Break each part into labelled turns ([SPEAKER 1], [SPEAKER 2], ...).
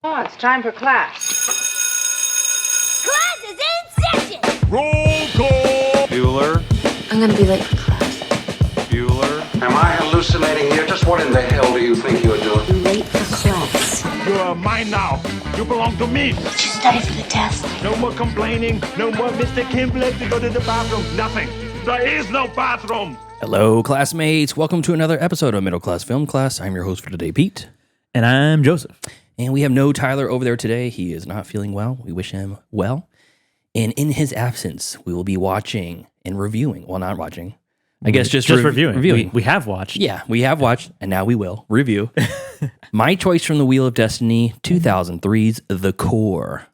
[SPEAKER 1] Oh, it's time for class.
[SPEAKER 2] Class is in session!
[SPEAKER 3] Roll call!
[SPEAKER 4] Bueller?
[SPEAKER 5] I'm gonna be late for class.
[SPEAKER 3] Bueller?
[SPEAKER 6] Am I hallucinating here? Just what in the hell do you think you're doing?
[SPEAKER 5] I'm late for class.
[SPEAKER 3] You are mine now. You belong to me.
[SPEAKER 5] Did you study for the test?
[SPEAKER 3] No more complaining. No more Mr. Kim left to go to the bathroom. Nothing. There is no bathroom.
[SPEAKER 7] Hello, classmates. Welcome to another episode of Middle Class Film Class. I'm your host for today, Pete.
[SPEAKER 8] And I'm Joseph.
[SPEAKER 7] And we have no Tyler over there today. He is not feeling well. We wish him well. And in his absence, we will be watching and reviewing. Well, not watching. I guess just
[SPEAKER 8] reviewing. We have watched.
[SPEAKER 7] Yeah, we have watched, and now we will review. My choice from the Wheel of Destiny, 2003's The Core.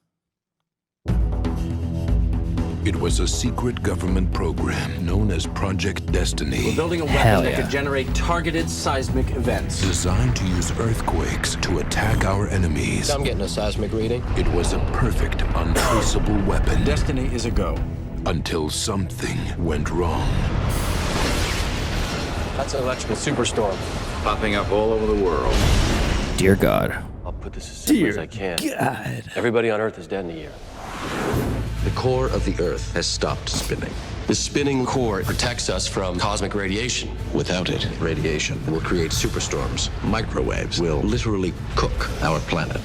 [SPEAKER 9] It was a secret government program known as Project Destiny.
[SPEAKER 10] We're building a
[SPEAKER 7] Hell
[SPEAKER 10] weapon that
[SPEAKER 7] yeah.
[SPEAKER 10] could generate targeted seismic events.
[SPEAKER 9] Designed to use earthquakes to attack our enemies.
[SPEAKER 10] I'm getting a seismic reading.
[SPEAKER 9] It was a perfect, untraceable weapon.
[SPEAKER 10] Destiny is a go.
[SPEAKER 9] Until something went wrong.
[SPEAKER 10] That's an electrical superstorm. Popping up all over the world.
[SPEAKER 7] Dear God.
[SPEAKER 10] I'll put this as simple as I can.
[SPEAKER 8] God.
[SPEAKER 10] Everybody on Earth is dead in a year. The core of the Earth has stopped spinning. The spinning core protects us from cosmic radiation. Without it, radiation will create superstorms. Microwaves will literally cook our planet.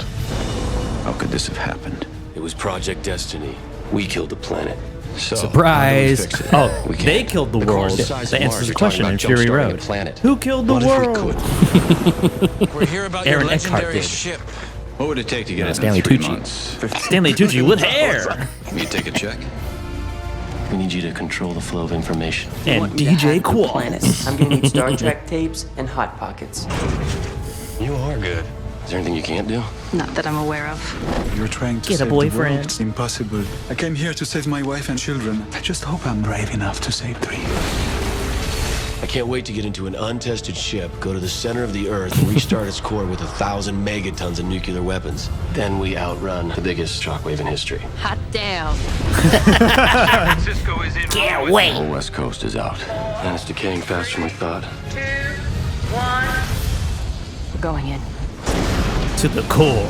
[SPEAKER 10] How could this have happened? It was Project Destiny. We killed the planet. So,
[SPEAKER 7] Surprise.
[SPEAKER 10] how do we fix it?
[SPEAKER 8] Oh,
[SPEAKER 10] We
[SPEAKER 8] they
[SPEAKER 10] can't.
[SPEAKER 8] killed the
[SPEAKER 10] The
[SPEAKER 8] world.
[SPEAKER 10] core's the size of
[SPEAKER 8] That answers
[SPEAKER 10] Mars.
[SPEAKER 8] the
[SPEAKER 10] You're
[SPEAKER 8] question
[SPEAKER 10] talking
[SPEAKER 8] in
[SPEAKER 10] about
[SPEAKER 8] Fury
[SPEAKER 10] jump-starting
[SPEAKER 8] Road.
[SPEAKER 10] a planet.
[SPEAKER 8] Who killed the
[SPEAKER 10] What
[SPEAKER 8] world?
[SPEAKER 10] if we could? We're here about
[SPEAKER 8] Aaron
[SPEAKER 10] your
[SPEAKER 8] Eckhart
[SPEAKER 10] legendary
[SPEAKER 8] did.
[SPEAKER 10] ship. What would it take to get it
[SPEAKER 7] Stanley
[SPEAKER 10] in 3
[SPEAKER 7] Tucci.
[SPEAKER 10] months?
[SPEAKER 8] Stanley Tucci with hair.
[SPEAKER 10] You take a check? We need you to control the flow of information.
[SPEAKER 8] And DJ Qualls.
[SPEAKER 11] I'm gonna need Star Trek tapes and Hot Pockets.
[SPEAKER 10] You are good. Is there anything you can't do?
[SPEAKER 5] Not that I'm aware of.
[SPEAKER 12] You're trying to
[SPEAKER 8] Get a
[SPEAKER 12] save the
[SPEAKER 8] boyfriend.
[SPEAKER 12] world. It's impossible. I came here to save my wife and children. I just hope I'm brave enough to save 3.
[SPEAKER 10] I can't wait to get into an untested ship, go to the center of the Earth, and restart its core with 1,000 megatons of nuclear weapons. Then we outrun the biggest shockwave in history.
[SPEAKER 5] Hot damn.
[SPEAKER 3] Cisco is in.
[SPEAKER 7] Can't wait.
[SPEAKER 10] The whole West Coast is out, and it's decaying faster than we thought.
[SPEAKER 5] We're going in.
[SPEAKER 8] To the core.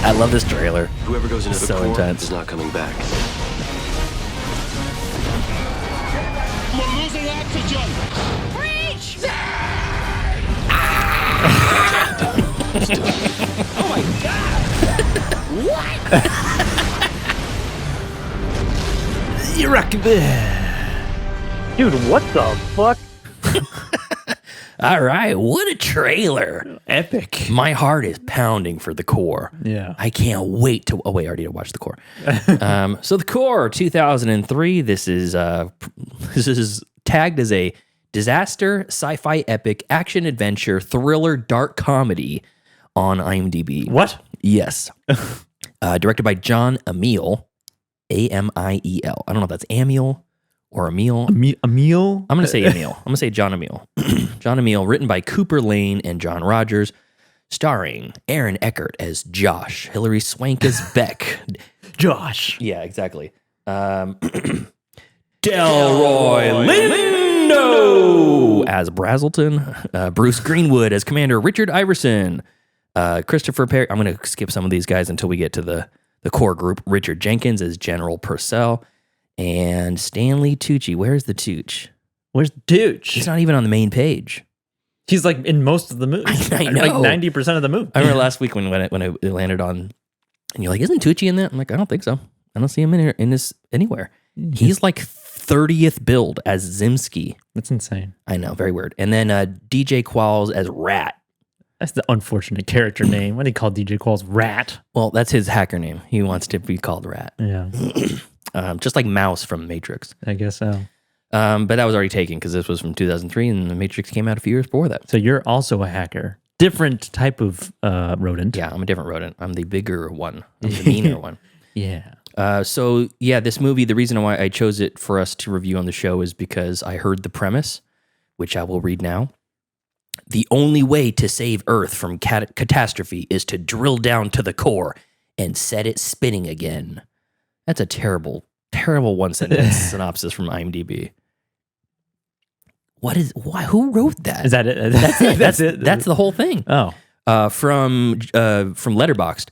[SPEAKER 7] I love this trailer.
[SPEAKER 10] Whoever goes into the
[SPEAKER 7] So
[SPEAKER 10] core
[SPEAKER 7] intense.
[SPEAKER 10] is not coming back.
[SPEAKER 3] We're losing oxygen.
[SPEAKER 8] You rock Dude, what the fuck?
[SPEAKER 7] All right, what a trailer.
[SPEAKER 8] Epic.
[SPEAKER 7] My heart is pounding for The Core.
[SPEAKER 8] Yeah.
[SPEAKER 7] I can't wait to. Oh wait, I already watched The Core. So The Core, 2003. This is tagged as a disaster, sci-fi, epic, action adventure, thriller, dark comedy on IMDb.
[SPEAKER 8] What?
[SPEAKER 7] Yes. Directed by John Amiel, Amiel. I don't know if that's Amiel or Amiel.
[SPEAKER 8] A meal?
[SPEAKER 7] I'm going to say Amiel. I'm going to say John Amiel. John Amiel, written by Cooper Lane and John Rogers, starring Aaron Eckhart as Josh, Hilary Swank as Beck.
[SPEAKER 8] Josh.
[SPEAKER 7] Yeah, exactly. Delroy Lindo as Brazelton, Bruce Greenwood as Commander Richard Iverson, Christopher Perry. I'm going to skip some of these guys until we get to the core group. Richard Jenkins as General Purcell, and Stanley Tucci. Where's the Tucci?
[SPEAKER 8] Where's Dooch?
[SPEAKER 7] He's not even on the main page.
[SPEAKER 8] He's like in most of the movies.
[SPEAKER 7] I know.
[SPEAKER 8] Like 90% of the movie.
[SPEAKER 7] I remember last week when it landed on, and you're like, "Isn't Tucci in that?" I'm like, "I don't think so. I don't see him in this anywhere." He's like 30th build as Zimski.
[SPEAKER 8] That's insane.
[SPEAKER 7] I know, very weird. And then DJ Qualls as Rat.
[SPEAKER 8] That's the unfortunate character name. Why do you call DJ Qualls Rat?
[SPEAKER 7] Well, that's his hacker name. He wants to be called Rat.
[SPEAKER 8] Yeah,
[SPEAKER 7] Just like Mouse from Matrix.
[SPEAKER 8] I guess so.
[SPEAKER 7] But that was already taken because this was from 2003 and the Matrix came out a few years before that.
[SPEAKER 8] So you're also a hacker. Different type of rodent.
[SPEAKER 7] Yeah, I'm a different rodent. I'm the bigger one. I'm the meaner one.
[SPEAKER 8] Yeah.
[SPEAKER 7] So yeah, this movie, the reason why I chose it for us to review on the show is because I heard the premise, which I will read now. The only way to save Earth from catastrophe is to drill down to the core and set it spinning again. That's a terrible, terrible one-sentence synopsis from IMDb. Who wrote that?
[SPEAKER 8] Is that it?
[SPEAKER 7] That's it.
[SPEAKER 8] That's it.
[SPEAKER 7] That's the whole thing.
[SPEAKER 8] Oh,
[SPEAKER 7] From Letterboxd,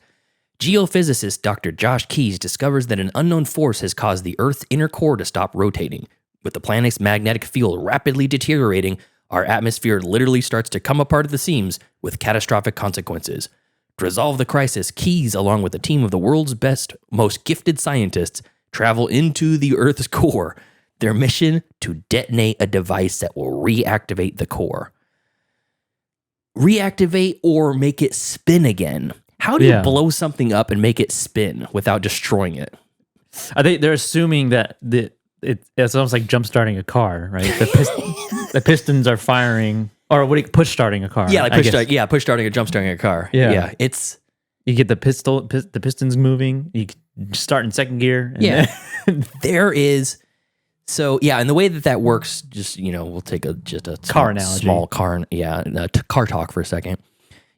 [SPEAKER 7] geophysicist Dr. Josh Keyes discovers that an unknown force has caused the Earth's inner core to stop rotating. With the planet's magnetic field rapidly deteriorating, our atmosphere literally starts to come apart at the seams with catastrophic consequences. To resolve the crisis, Keyes, along with a team of the world's best, most gifted scientists, travel into the Earth's core. Their mission, to detonate a device that will reactivate the core. Reactivate or make it spin again. How do you blow something up and make it spin without destroying it?
[SPEAKER 8] they're assuming that it's almost like jump starting a car, right? The pistons are firing, or push starting a car.
[SPEAKER 7] Yeah, like push starting or jump starting a car.
[SPEAKER 8] Yeah.
[SPEAKER 7] It's
[SPEAKER 8] you get the pistons moving. You start in second gear. And
[SPEAKER 7] there is. So yeah, and the way that works, just we'll take a
[SPEAKER 8] car analogy,
[SPEAKER 7] small car, car talk for a second.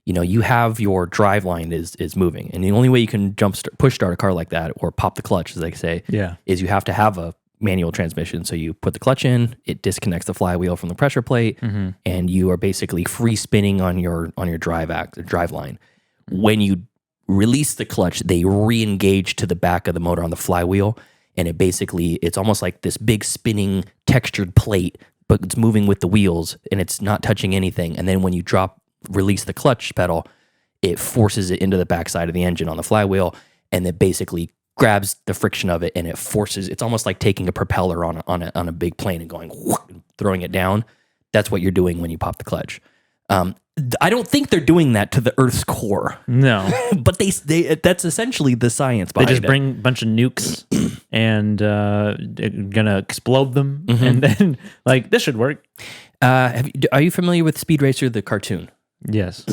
[SPEAKER 7] You have your drive line is moving, and the only way you can push start a car like that or pop the clutch, as they say, is you have to have a manual transmission. So you put the clutch in, it disconnects the flywheel from the pressure plate, and you are basically free spinning on your drive line. When you release the clutch, they re-engage to the back of the motor on the flywheel. And it's almost like this big spinning textured plate, but it's moving with the wheels and it's not touching anything. And then when you release the clutch pedal, it forces it into the backside of the engine on the flywheel, and it basically grabs the friction of it and it forces. It's almost like taking a propeller on a big plane and going throwing it down. That's what you're doing when you pop the clutch. I don't think they're doing that to the Earth's core.
[SPEAKER 8] No,
[SPEAKER 7] but they that's essentially the science behind it.
[SPEAKER 8] They just bring a bunch of nukes and gonna explode them, and then this should work.
[SPEAKER 7] Are you familiar with Speed Racer the cartoon?
[SPEAKER 8] Yes.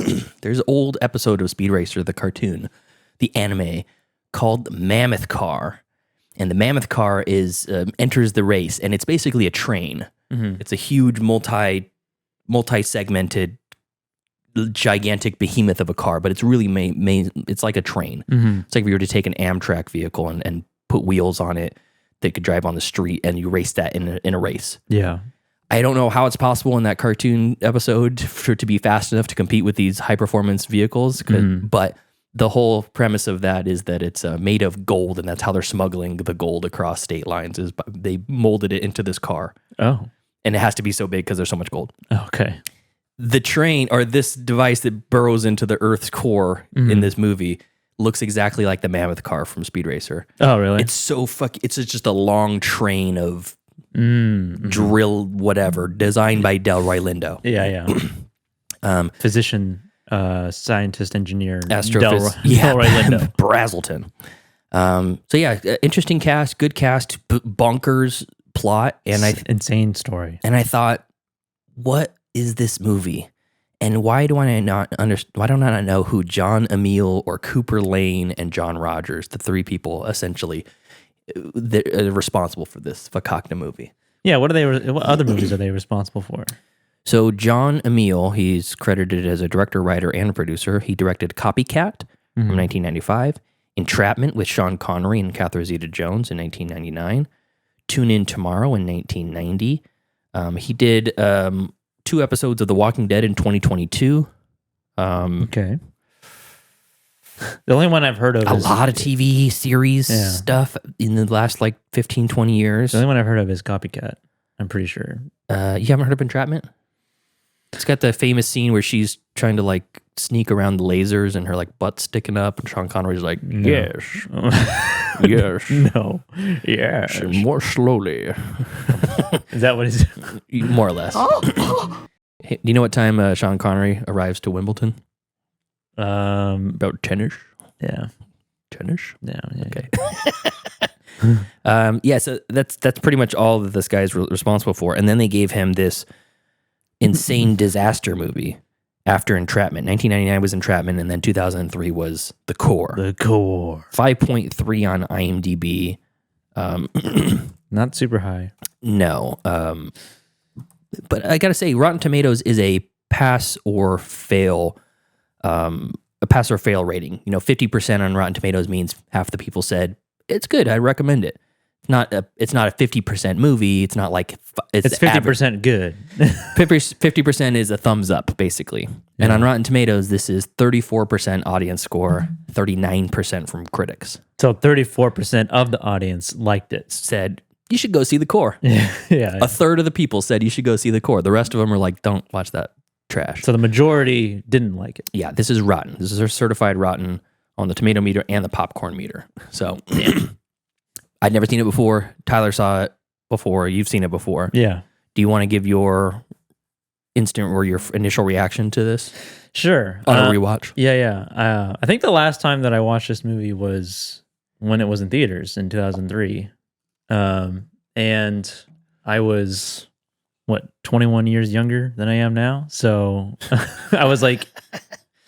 [SPEAKER 7] There's an old episode of Speed Racer the cartoon, the anime, called Mammoth Car, and the Mammoth Car enters the race, and it's basically a train. It's a huge multi-segmented, gigantic behemoth of a car, but it's really it's like a train. It's like if you were to take an Amtrak vehicle and put wheels on it that could drive on the street, and you race that in a race.
[SPEAKER 8] Yeah.
[SPEAKER 7] I don't know how it's possible in that cartoon episode for it to be fast enough to compete with these high performance vehicles, but the whole premise of that is that it's made of gold, and that's how they're smuggling the gold across state lines. Is they molded it into this car.
[SPEAKER 8] Oh.
[SPEAKER 7] And it has to be so big because there's so much gold.
[SPEAKER 8] Okay.
[SPEAKER 7] The train, or this device that burrows into the Earth's core in this movie, looks exactly like the Mammoth Car from Speed Racer.
[SPEAKER 8] Oh, really?
[SPEAKER 7] It's so it's just a long train of drill whatever designed by Delroy Lindo.
[SPEAKER 8] Yeah. Physician, scientist, engineer,
[SPEAKER 7] Delroy
[SPEAKER 8] Lindo.
[SPEAKER 7] Brazelton. So yeah, interesting cast, good cast, bonkers plot, and
[SPEAKER 8] insane story.
[SPEAKER 7] And I thought, what is this movie? And why don't I not know who John Emile or Cooper Lane and John Rogers, the three people essentially that are responsible for this Fakakta movie?
[SPEAKER 8] Yeah, what other movies are they responsible for?
[SPEAKER 7] So John Emile, he's credited as a director, writer, and producer. He directed Copycat from 1995, Entrapment with Sean Connery and Catherine Zeta-Jones in 1999, Tune In Tomorrow in 1990. He did 2 episodes of The Walking Dead in 2022.
[SPEAKER 8] Okay. The only one I've heard of
[SPEAKER 7] a lot of TV series stuff in the last 15, 20 years.
[SPEAKER 8] The only one I've heard of is Copycat, I'm pretty sure.
[SPEAKER 7] You haven't heard of Entrapment? It's got the famous scene where she's trying to sneak around the lasers and her butt sticking up, and Sean Connery's like, yes. Yes.
[SPEAKER 8] No. Yes.
[SPEAKER 7] More slowly.
[SPEAKER 8] Is that what it's...
[SPEAKER 7] More or less. Hey, do you know what time Sean Connery arrives to Wimbledon? About 10-ish.
[SPEAKER 8] Yeah.
[SPEAKER 7] 10-ish?
[SPEAKER 8] Yeah.
[SPEAKER 7] Okay. So that's pretty much all that this guy's responsible for. And then they gave him this insane disaster movie after Entrapment. 1999 was Entrapment, and then 2003 was The Core.
[SPEAKER 8] The Core.
[SPEAKER 7] 5.3 on IMDb.
[SPEAKER 8] Not super high.
[SPEAKER 7] No. But I gotta say, Rotten Tomatoes is a pass or fail rating. 50% on Rotten Tomatoes means half the people said it's good, I recommend it. not a 50% movie. It's not like
[SPEAKER 8] It's 50% good.
[SPEAKER 7] 50% is a thumbs up, basically. And on Rotten Tomatoes, this is 34% audience score, 39% from critics.
[SPEAKER 8] So 34% of the audience liked it.
[SPEAKER 7] Said, you should go see The Core.
[SPEAKER 8] Yeah.
[SPEAKER 7] A third of the people said you should go see The Core. The rest of them were like, don't watch that trash.
[SPEAKER 8] So the majority didn't like it.
[SPEAKER 7] Yeah, this is rotten. This is a certified rotten on the tomato meter and the popcorn meter. So I'd never seen it before. Tyler saw it before. You've seen it before.
[SPEAKER 8] Yeah.
[SPEAKER 7] Do you want to give your instant or your initial reaction to this
[SPEAKER 8] Sure.
[SPEAKER 7] on a rewatch?
[SPEAKER 8] Yeah. I think the last time that I watched this movie was when it was in theaters in 2003. And I was, 21 years younger than I am now. So I was like,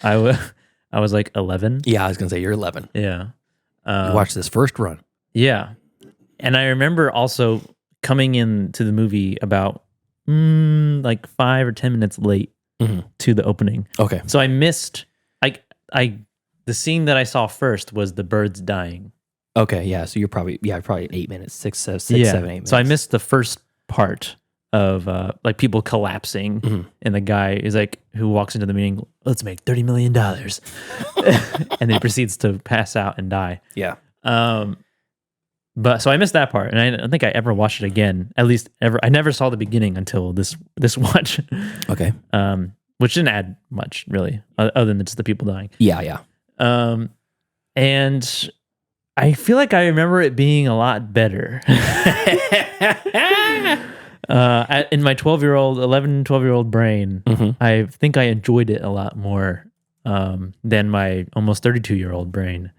[SPEAKER 8] I was like 11.
[SPEAKER 7] Yeah, I was going to say you're 11.
[SPEAKER 8] Yeah.
[SPEAKER 7] You watched this first run.
[SPEAKER 8] Yeah. And I remember also coming into the movie about like 5 or 10 minutes late to the opening.
[SPEAKER 7] Okay.
[SPEAKER 8] So I missed the scene that I saw first was the birds dying.
[SPEAKER 7] Okay, yeah. So you're probably 8 minutes, 7, 8 minutes.
[SPEAKER 8] So I missed the first part of like people collapsing, and the guy is like who walks into the meeting, let's make $30 million. And then he proceeds to pass out and die.
[SPEAKER 7] Yeah.
[SPEAKER 8] But so I missed that part, and I don't think I ever watched it again. At least ever. I never saw the beginning until this watch.
[SPEAKER 7] Okay.
[SPEAKER 8] Which didn't add much really, other than just the people dying.
[SPEAKER 7] Yeah.
[SPEAKER 8] And I feel like I remember it being a lot better. In my 12-year-old brain, I think I enjoyed it a lot more than my almost 32-year-old brain.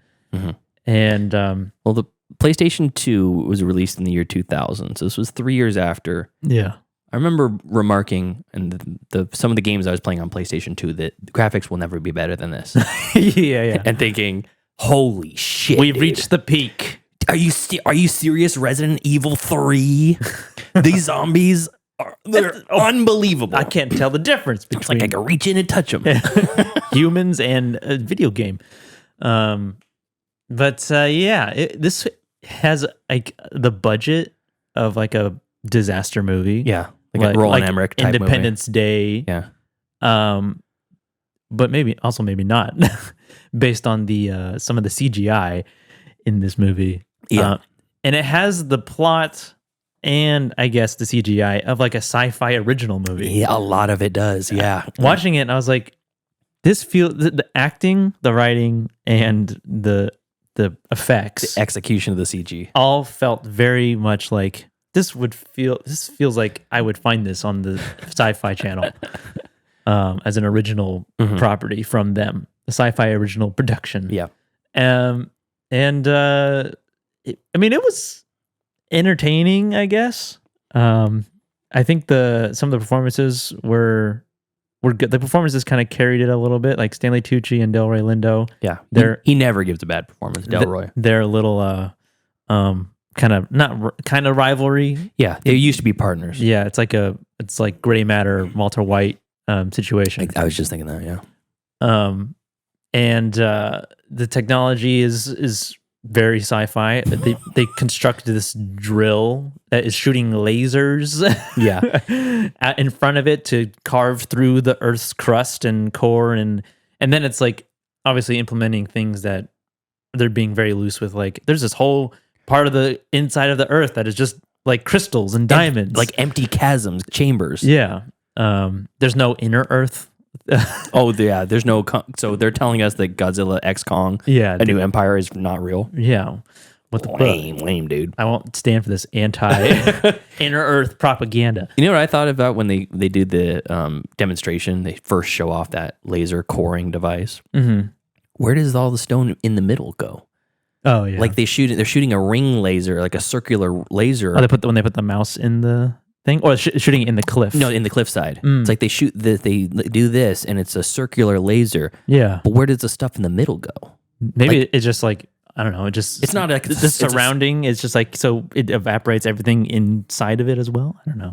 [SPEAKER 8] And
[SPEAKER 7] well, the PlayStation 2 was released in the year 2000, so this was 3 years after.
[SPEAKER 8] Yeah.
[SPEAKER 7] I remember remarking in some of the games I was playing on PlayStation 2 that the graphics will never be better than this.
[SPEAKER 8] Yeah.
[SPEAKER 7] And thinking, holy shit.
[SPEAKER 8] We've
[SPEAKER 7] dude.
[SPEAKER 8] reached the peak.
[SPEAKER 7] Are you serious? Resident Evil 3? These zombies they're unbelievable.
[SPEAKER 8] I can't tell the difference
[SPEAKER 7] It's
[SPEAKER 8] between
[SPEAKER 7] like I can reach in and touch them.
[SPEAKER 8] humans and a video game. But this has like the budget of like a disaster movie.
[SPEAKER 7] Yeah. Like a Roland Emmerich type
[SPEAKER 8] Independence Day.
[SPEAKER 7] Yeah.
[SPEAKER 8] But maybe not based on the some of the CGI in this movie.
[SPEAKER 7] Yeah.
[SPEAKER 8] And it has the plot and I guess the CGI of like a sci-fi original movie.
[SPEAKER 7] Yeah, a lot of it does. Yeah.
[SPEAKER 8] Watching it, I was like, this feels the acting, the writing, and the effects,
[SPEAKER 7] The execution of the CG.
[SPEAKER 8] all felt very much like this feels like I would find this on the Sci-Fi Channel as an original property from them, the Sci-Fi original production.
[SPEAKER 7] Yeah.
[SPEAKER 8] It was entertaining, I guess. I think some of the performances were good. The performances kind of carried it a little bit, like Stanley Tucci and Delroy Lindo.
[SPEAKER 7] Yeah.
[SPEAKER 8] They're
[SPEAKER 7] he never gives a bad performance, Delroy.
[SPEAKER 8] They're a little kind of rivalry.
[SPEAKER 7] Yeah. They used to be partners.
[SPEAKER 8] Yeah, it's like Gray Matter, Walter White situation.
[SPEAKER 7] I was just thinking that, yeah.
[SPEAKER 8] And the technology is very sci-fi. They constructed this drill that is shooting lasers in front of it to carve through the Earth's crust and core, and then it's like obviously implementing things that they're being very loose with. Like there's this whole part of the inside of the Earth that is just like crystals and diamonds,
[SPEAKER 7] like empty chasms, chambers.
[SPEAKER 8] Yeah. There's no inner Earth.
[SPEAKER 7] Oh yeah, there's no. So they're telling us that Godzilla X Kong,
[SPEAKER 8] Yeah,
[SPEAKER 7] A New Empire, is not real.
[SPEAKER 8] Yeah. What the
[SPEAKER 7] Lame, dude.
[SPEAKER 8] I won't stand for this anti inner Earth propaganda.
[SPEAKER 7] You know what I thought about when they did the demonstration? They first show off that laser coring device.
[SPEAKER 8] Mm-hmm.
[SPEAKER 7] Where does all the stone in the middle go?
[SPEAKER 8] Oh yeah,
[SPEAKER 7] Like they're shooting a ring laser, like a circular laser.
[SPEAKER 8] when they put the mouse in the thing, or shooting it in the cliff.
[SPEAKER 7] No, in the cliffside. It's like they shoot this, they do this, and it's a circular laser.
[SPEAKER 8] Yeah,
[SPEAKER 7] But where does the stuff in the middle go?
[SPEAKER 8] maybe it's just like I don't know. It's
[SPEAKER 7] not like
[SPEAKER 8] the surrounding. It's just like so it evaporates everything inside of it as well. I don't know.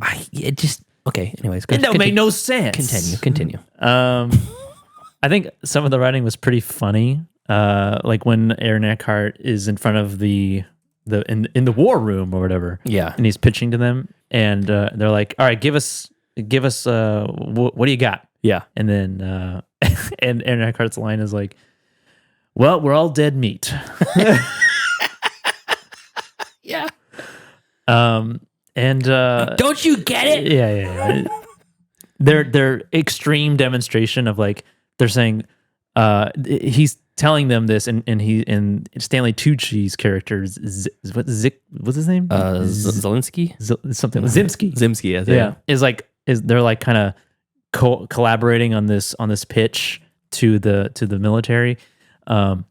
[SPEAKER 7] Okay. Anyways,
[SPEAKER 8] It don't make no sense.
[SPEAKER 7] Continue.
[SPEAKER 8] I think some of the writing was pretty funny. Like when Aaron Eckhart is in front of the in the war room or whatever.
[SPEAKER 7] Yeah.
[SPEAKER 8] And he's pitching to them, and they're like, "All right, give us what do you got?"
[SPEAKER 7] Yeah.
[SPEAKER 8] And then and Aaron Eckhart's line is like, "Well, we're all dead meat."
[SPEAKER 7] Yeah.
[SPEAKER 8] And
[SPEAKER 7] don't you get it?
[SPEAKER 8] Yeah. Their extreme demonstration of like they're saying he's telling them this and Stanley Tucci's character what's his name?
[SPEAKER 7] Zelensky?
[SPEAKER 8] Something Zimsky.
[SPEAKER 7] Zimsky,
[SPEAKER 8] Yeah. They're like kind of collaborating on this pitch to the military. And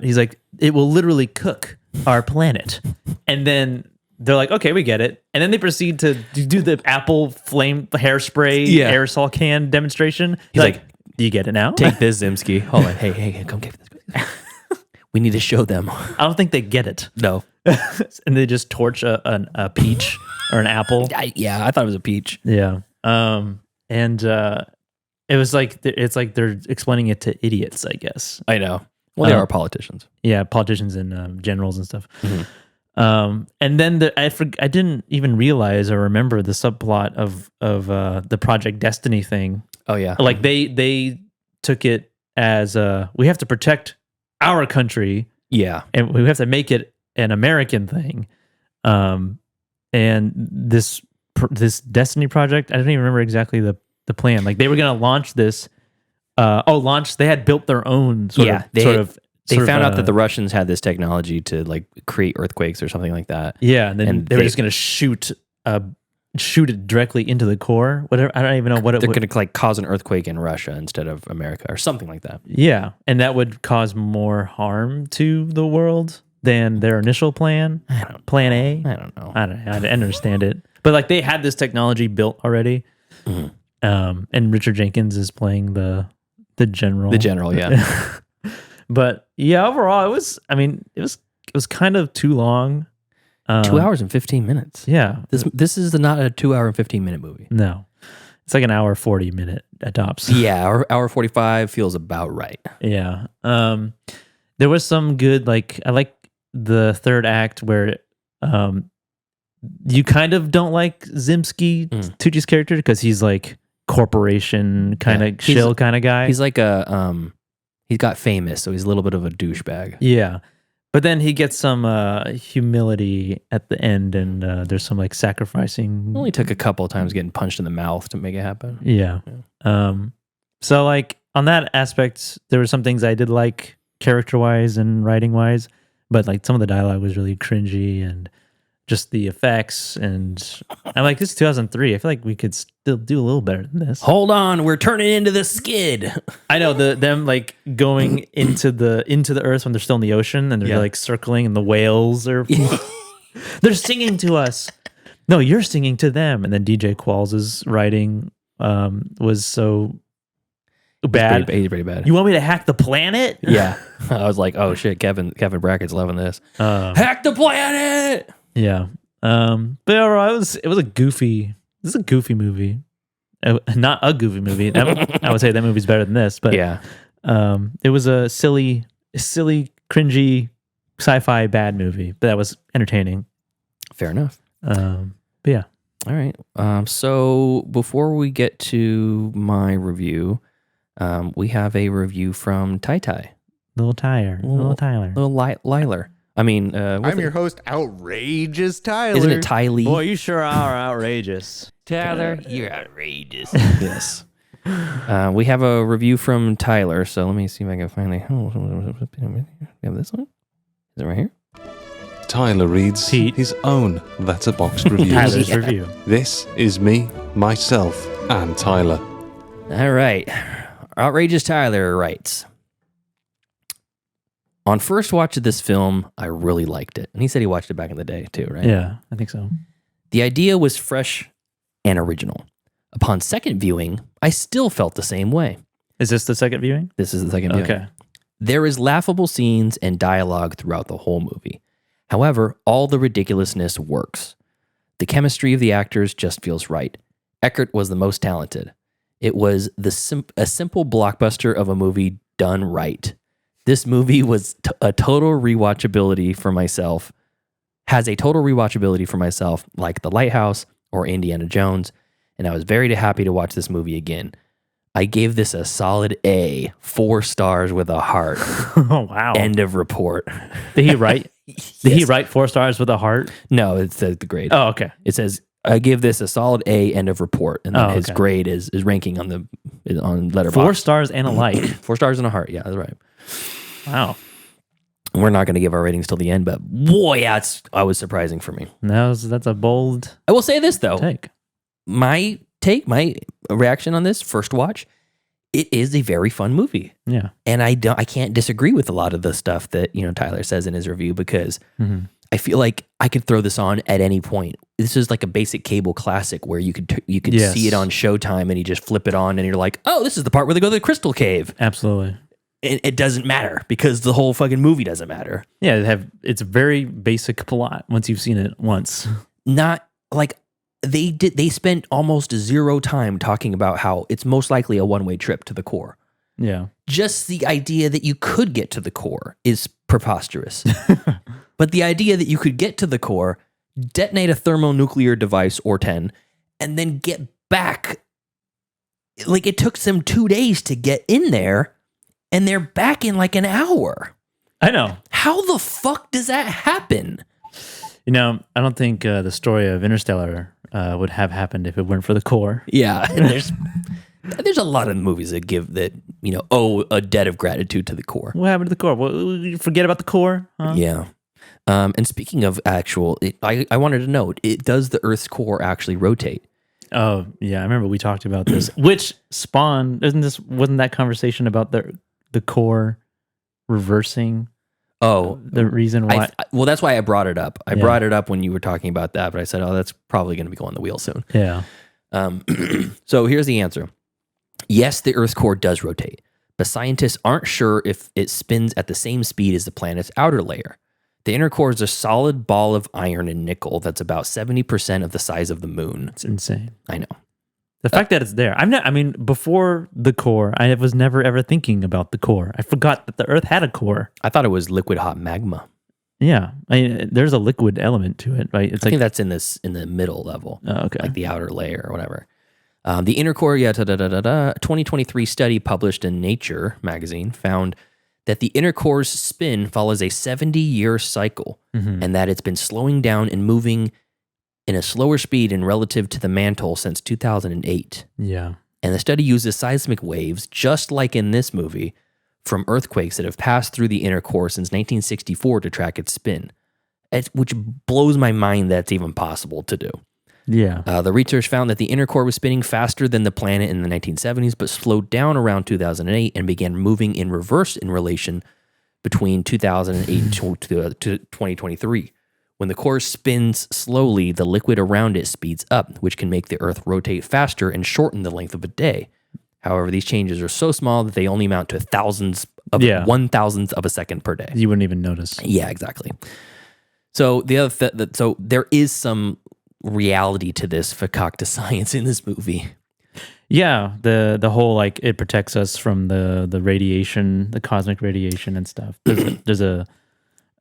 [SPEAKER 8] he's like, it will literally cook our planet. And then they're like, okay, we get it. And then they proceed to do the Apple flame hairspray aerosol can demonstration. He's like, do you get it now?
[SPEAKER 7] Take this, Zimsky. Hold on. Hey, come get this. We need to show them.
[SPEAKER 8] I don't think they get it.
[SPEAKER 7] No.
[SPEAKER 8] And they just torch a peach or an apple.
[SPEAKER 7] I thought it was a peach.
[SPEAKER 8] Yeah. And it was like, it's like they're explaining it to idiots, I guess.
[SPEAKER 7] I know. Well, they are politicians.
[SPEAKER 8] Yeah, politicians and generals and stuff.
[SPEAKER 7] Mm-hmm.
[SPEAKER 8] And then I didn't even realize or remember the subplot of the Project Destiny thing.
[SPEAKER 7] Oh yeah,
[SPEAKER 8] like they took it as we have to protect our country.
[SPEAKER 7] Yeah,
[SPEAKER 8] and we have to make it an American thing. And this Destiny project, I don't even remember exactly the plan. Like they were going to launch this. They had built their own sort of.
[SPEAKER 7] They found out that the Russians had this technology to like create earthquakes or something like that.
[SPEAKER 8] Yeah, and then they were just going to shoot it directly into the core. Whatever, I don't even know what it.
[SPEAKER 7] They're going to like cause an earthquake in Russia instead of America or something like that.
[SPEAKER 8] Yeah, and that would cause more harm to the world than their initial plan. Plan A.
[SPEAKER 7] I don't know.
[SPEAKER 8] I didn't understand it, but like they had this technology built already. Mm-hmm. And Richard Jenkins is playing the general.
[SPEAKER 7] The general, yeah.
[SPEAKER 8] But yeah, overall, it was kind of too long.
[SPEAKER 7] 2 hours and 15 minutes.
[SPEAKER 8] Yeah.
[SPEAKER 7] This is not a 2 hour and 15 minute movie.
[SPEAKER 8] No. It's like an hour 40 minute at tops.
[SPEAKER 7] Yeah, hour 45 feels about right.
[SPEAKER 8] Yeah. There was some good, like, I like the third act where you kind of don't like Zimsky, Tucci's character, because he's like corporation kind of chill kind of guy.
[SPEAKER 7] He's like he's got famous, so he's a little bit of a douchebag.
[SPEAKER 8] Yeah. But then he gets some humility at the end, and there's some like sacrificing.
[SPEAKER 7] It only took a couple of times getting punched in the mouth to make it happen.
[SPEAKER 8] Yeah. So like on that aspect, there were some things I did like character-wise and writing-wise, but like some of the dialogue was really cringy and just the effects, and I'm like, this is 2003. I feel like we could still do a little better than this.
[SPEAKER 7] Hold on, we're turning into the skid.
[SPEAKER 8] I know them like going into the earth when they're still in the ocean, and they're like circling, and the whales are they're singing to us. No, you're singing to them. And then DJ Qualls' writing was so bad.
[SPEAKER 7] He's pretty bad.
[SPEAKER 8] You want me to hack the planet?
[SPEAKER 7] Yeah, I was like, oh shit, Kevin Brackett's loving this. Hack the planet.
[SPEAKER 8] Yeah. But overall, it was a goofy. This is a goofy movie. Not a goofy movie. I would say that movie's better than this. But
[SPEAKER 7] yeah,
[SPEAKER 8] it was a silly, cringy, sci-fi bad movie. But that was entertaining.
[SPEAKER 7] Fair enough.
[SPEAKER 8] But yeah.
[SPEAKER 7] All right. So before we get to my review, we have a review from Tai.
[SPEAKER 8] Little Tyler.
[SPEAKER 7] Liler. I mean,
[SPEAKER 1] I'm your host, Outrageous Tyler.
[SPEAKER 7] Isn't it Ty Lee?
[SPEAKER 1] Boy, you sure are outrageous.
[SPEAKER 7] Tyler, you're outrageous. Yes. We have a review from Tyler, so let me see if I can find it. You have this one? Is it right here?
[SPEAKER 2] Tyler reads his own Letterboxd reviews.
[SPEAKER 8] Tyler's review.
[SPEAKER 2] This is me, myself, and Tyler.
[SPEAKER 7] All right. Outrageous Tyler writes, on first watch of this film, I really liked it. And he said he watched it back in the day too, right?
[SPEAKER 8] Yeah, I think so.
[SPEAKER 7] The idea was fresh and original. Upon second viewing, I still felt the same way.
[SPEAKER 8] Is this the second viewing?
[SPEAKER 7] This is the second viewing.
[SPEAKER 8] Okay.
[SPEAKER 7] There is laughable scenes and dialogue throughout the whole movie. However, all the ridiculousness works. The chemistry of the actors just feels right. Eckert was the most talented. It was a simple blockbuster of a movie done right. This movie was a total rewatchability for myself. Has a total rewatchability for myself, like The Lighthouse or Indiana Jones, and I was very happy to watch this movie again. I gave this a solid A, 4 stars with a heart.
[SPEAKER 8] Oh wow!
[SPEAKER 7] End of report.
[SPEAKER 8] Did he write?
[SPEAKER 7] Yes.
[SPEAKER 8] Did he write 4 stars with a heart?
[SPEAKER 7] No, it's the grade.
[SPEAKER 8] Oh, okay.
[SPEAKER 7] It says I give this a solid A. End of report, and then his grade is ranking on Letterboxd.
[SPEAKER 8] 4 stars and a light.
[SPEAKER 7] 4 stars and a heart. Yeah, that's right.
[SPEAKER 8] Wow.
[SPEAKER 7] We're not going to give our ratings till the end, but boy, yeah, I was surprising for me.
[SPEAKER 8] That's a bold.
[SPEAKER 7] I will say this though.
[SPEAKER 8] Take.
[SPEAKER 7] My reaction on this first watch, it is a very fun movie.
[SPEAKER 8] Yeah.
[SPEAKER 7] And I can't disagree with a lot of the stuff that, Tyler says in his review, because I feel like I could throw this on at any point. This is like a basic cable classic where you could
[SPEAKER 8] Yes.
[SPEAKER 7] see it on Showtime and you just flip it on and you're like, oh, this is the part where they go to the Crystal Cave.
[SPEAKER 8] Absolutely.
[SPEAKER 7] It doesn't matter because the whole fucking movie doesn't matter.
[SPEAKER 8] Yeah, it's a very basic plot once you've seen it once.
[SPEAKER 7] Not like they spent almost 0 time talking about how it's most likely a one-way trip to the core.
[SPEAKER 8] Yeah.
[SPEAKER 7] Just the idea that you could get to the core is preposterous. But the idea that you could get to the core, detonate a thermonuclear device or 10, and then get back, like it took them 2 days to get in there, and they're back in like an hour.
[SPEAKER 8] I know.
[SPEAKER 7] How the fuck does that happen?
[SPEAKER 8] I don't think the story of Interstellar would have happened if it weren't for the core.
[SPEAKER 7] Yeah, and there's a lot of movies that give that owe a debt of gratitude to the core.
[SPEAKER 8] What happened to the core? Well, forget about the core? Huh?
[SPEAKER 7] Yeah. And speaking of actual, I wanted to note, does the Earth's core actually rotate?
[SPEAKER 8] Oh yeah, I remember we talked about this. Which spawned wasn't that conversation about the core reversing?
[SPEAKER 7] Oh,
[SPEAKER 8] the reason why.
[SPEAKER 7] Well, that's why I brought it up. I brought it up when you were talking about that, but I said, oh, that's probably going to be going the wheel soon.
[SPEAKER 8] Yeah.
[SPEAKER 7] So here's the answer. Yes, the Earth's core does rotate, but scientists aren't sure if it spins at the same speed as the planet's outer layer. The inner core is a solid ball of iron and nickel that's about 70% of the size of the moon.
[SPEAKER 8] It's insane.
[SPEAKER 7] I know.
[SPEAKER 8] The fact that it's there. Before the core, I was never ever thinking about the core. I forgot that the Earth had a core.
[SPEAKER 7] I thought it was liquid hot magma.
[SPEAKER 8] Yeah. There's a liquid element to it, right?
[SPEAKER 7] I think that's in the middle level.
[SPEAKER 8] Oh, okay.
[SPEAKER 7] Like the outer layer or whatever. The inner core, 2023 study published in Nature magazine found that the inner core's spin follows a 70-year cycle, and that it's been slowing down and moving in a slower speed in relative to the mantle since 2008.
[SPEAKER 8] Yeah.
[SPEAKER 7] And the study uses seismic waves, just like in this movie, from earthquakes that have passed through the inner core since 1964 to track its spin, which blows my mind that's even possible to do.
[SPEAKER 8] Yeah.
[SPEAKER 7] The research found that the inner core was spinning faster than the planet in the 1970s, but slowed down around 2008 and began moving in reverse in relation between 2008 and 2023. When the core spins slowly, the liquid around it speeds up, which can make the Earth rotate faster and shorten the length of a day. However, these changes are so small that they only amount to 1,000th of a second per day.
[SPEAKER 8] You wouldn't even notice.
[SPEAKER 7] Yeah, exactly. So so there is some reality to this fakakta science in this movie.
[SPEAKER 8] Yeah, the whole it protects us from the radiation, the cosmic radiation and stuff. There's the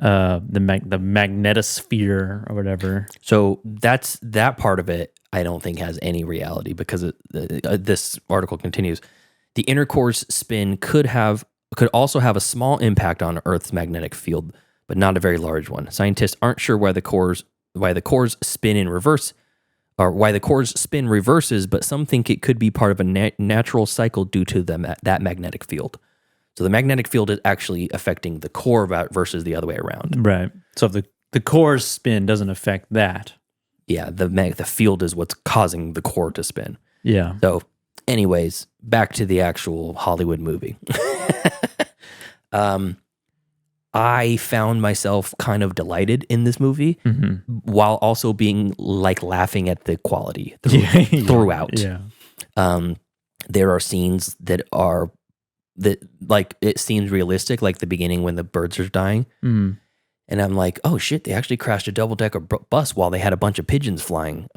[SPEAKER 8] magnetosphere or whatever.
[SPEAKER 7] So that part of it I don't think has any reality because this article continues. The inner core's spin could also have a small impact on Earth's magnetic field, but not a very large one. Scientists aren't sure why the core's spin reverses, but some think it could be part of a natural cycle due to that magnetic field. So the magnetic field is actually affecting the core versus the other way around.
[SPEAKER 8] Right. So if the core's spin doesn't affect that.
[SPEAKER 7] Yeah, the field is what's causing the core to spin.
[SPEAKER 8] Yeah.
[SPEAKER 7] So anyways, back to the actual Hollywood movie. I found myself kind of delighted in this movie while also being laughing at the quality throughout.
[SPEAKER 8] Yeah.
[SPEAKER 7] There are scenes that it seems realistic, like the beginning when the birds are dying.
[SPEAKER 8] Mm.
[SPEAKER 7] And I'm like, oh shit, they actually crashed a double-decker bus while they had a bunch of pigeons flying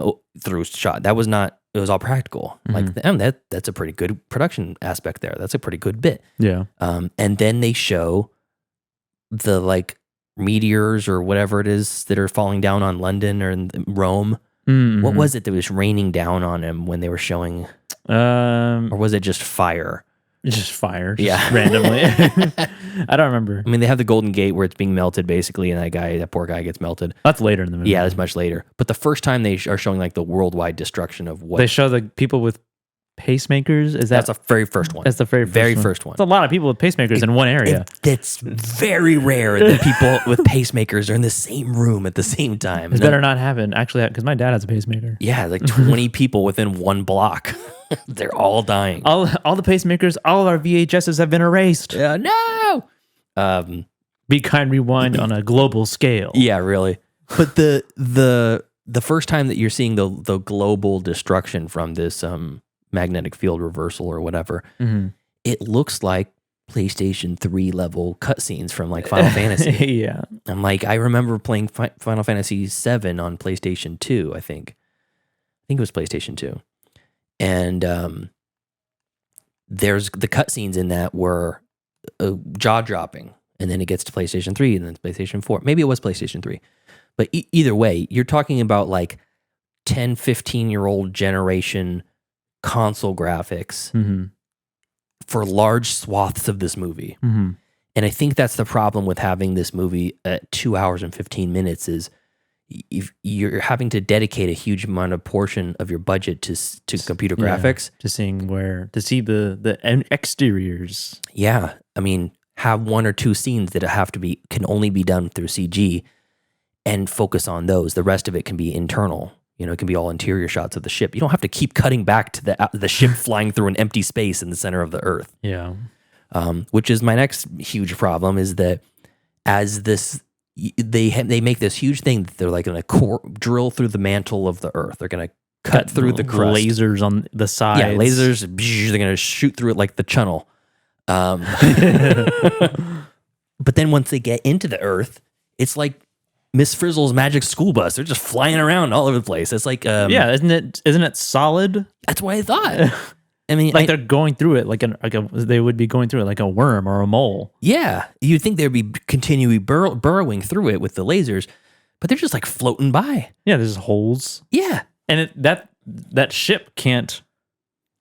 [SPEAKER 7] through shot. It was all practical. Like, that's a pretty good production aspect there. That's a pretty good bit.
[SPEAKER 8] Yeah.
[SPEAKER 7] And then they show the like meteors or whatever it is that are falling down on London or in Rome.
[SPEAKER 8] Mm-hmm.
[SPEAKER 7] What was it that was raining down on him when they were showing? Or was it just fire?
[SPEAKER 8] It's just fire,
[SPEAKER 7] Yeah.
[SPEAKER 8] randomly. I don't remember.
[SPEAKER 7] I mean, they have the Golden Gate where it's being melted basically, and that poor guy gets melted.
[SPEAKER 8] That's later in the movie.
[SPEAKER 7] Yeah, that's much later. But the first time they are showing like the worldwide destruction of what
[SPEAKER 8] They show the people with pacemakers.
[SPEAKER 7] that's the very first one.
[SPEAKER 8] That's the very first one. It's a lot of people with pacemakers in one area.
[SPEAKER 7] It's very rare that people with pacemakers are in the same room at the same time.
[SPEAKER 8] It better not happen. Actually, because my dad has a pacemaker.
[SPEAKER 7] Yeah, like 20 people within one block. They're all dying.
[SPEAKER 8] All the pacemakers, all of our VHSs have been erased.
[SPEAKER 7] Yeah, no.
[SPEAKER 8] Be Kind Rewind on a global scale.
[SPEAKER 7] Yeah, really. But the first time that you're seeing the global destruction from this magnetic field reversal or whatever, it looks like PlayStation 3 level cutscenes from like Final Fantasy.
[SPEAKER 8] Yeah.
[SPEAKER 7] I'm like, I remember playing Final Fantasy 7 on PlayStation 2, I think it was PlayStation 2. And there's the cutscenes in that were jaw-dropping. And then it gets to PlayStation 3 and then it's PlayStation 4. Maybe it was PlayStation 3. But either way, you're talking about like 10, 15-year-old generation console graphics for large swaths of this movie. And I think that's the problem with having this movie at 2 hours and 15 minutes is if you're having to dedicate a huge amount of portion of your budget to computer graphics.
[SPEAKER 8] To see the exteriors.
[SPEAKER 7] Yeah. I mean, have one or two scenes that can only be done through CG and focus on those. The rest of it can be internal. You know, it can be all interior shots of the ship. You don't have to keep cutting back to the ship flying through an empty space in the center of the Earth.
[SPEAKER 8] Yeah.
[SPEAKER 7] Which is my next huge problem is that as this, they make this huge thing that they're like going to drill through the mantle of the Earth. They're going to cut through the crust.
[SPEAKER 8] Lasers on the sides.
[SPEAKER 7] Yeah, lasers. They're going to shoot through it like the channel. But then once they get into the Earth, it's like Miss Frizzle's magic school bus. They're just flying around all over the place. It's like
[SPEAKER 8] yeah, isn't it solid?
[SPEAKER 7] That's what I thought. I mean,
[SPEAKER 8] they're going through it they would be going through it like a worm or a mole.
[SPEAKER 7] Yeah, you'd think they'd be continually burrowing through it with the lasers, but they're just like floating by.
[SPEAKER 8] Yeah, there's holes.
[SPEAKER 7] Yeah,
[SPEAKER 8] and that ship can't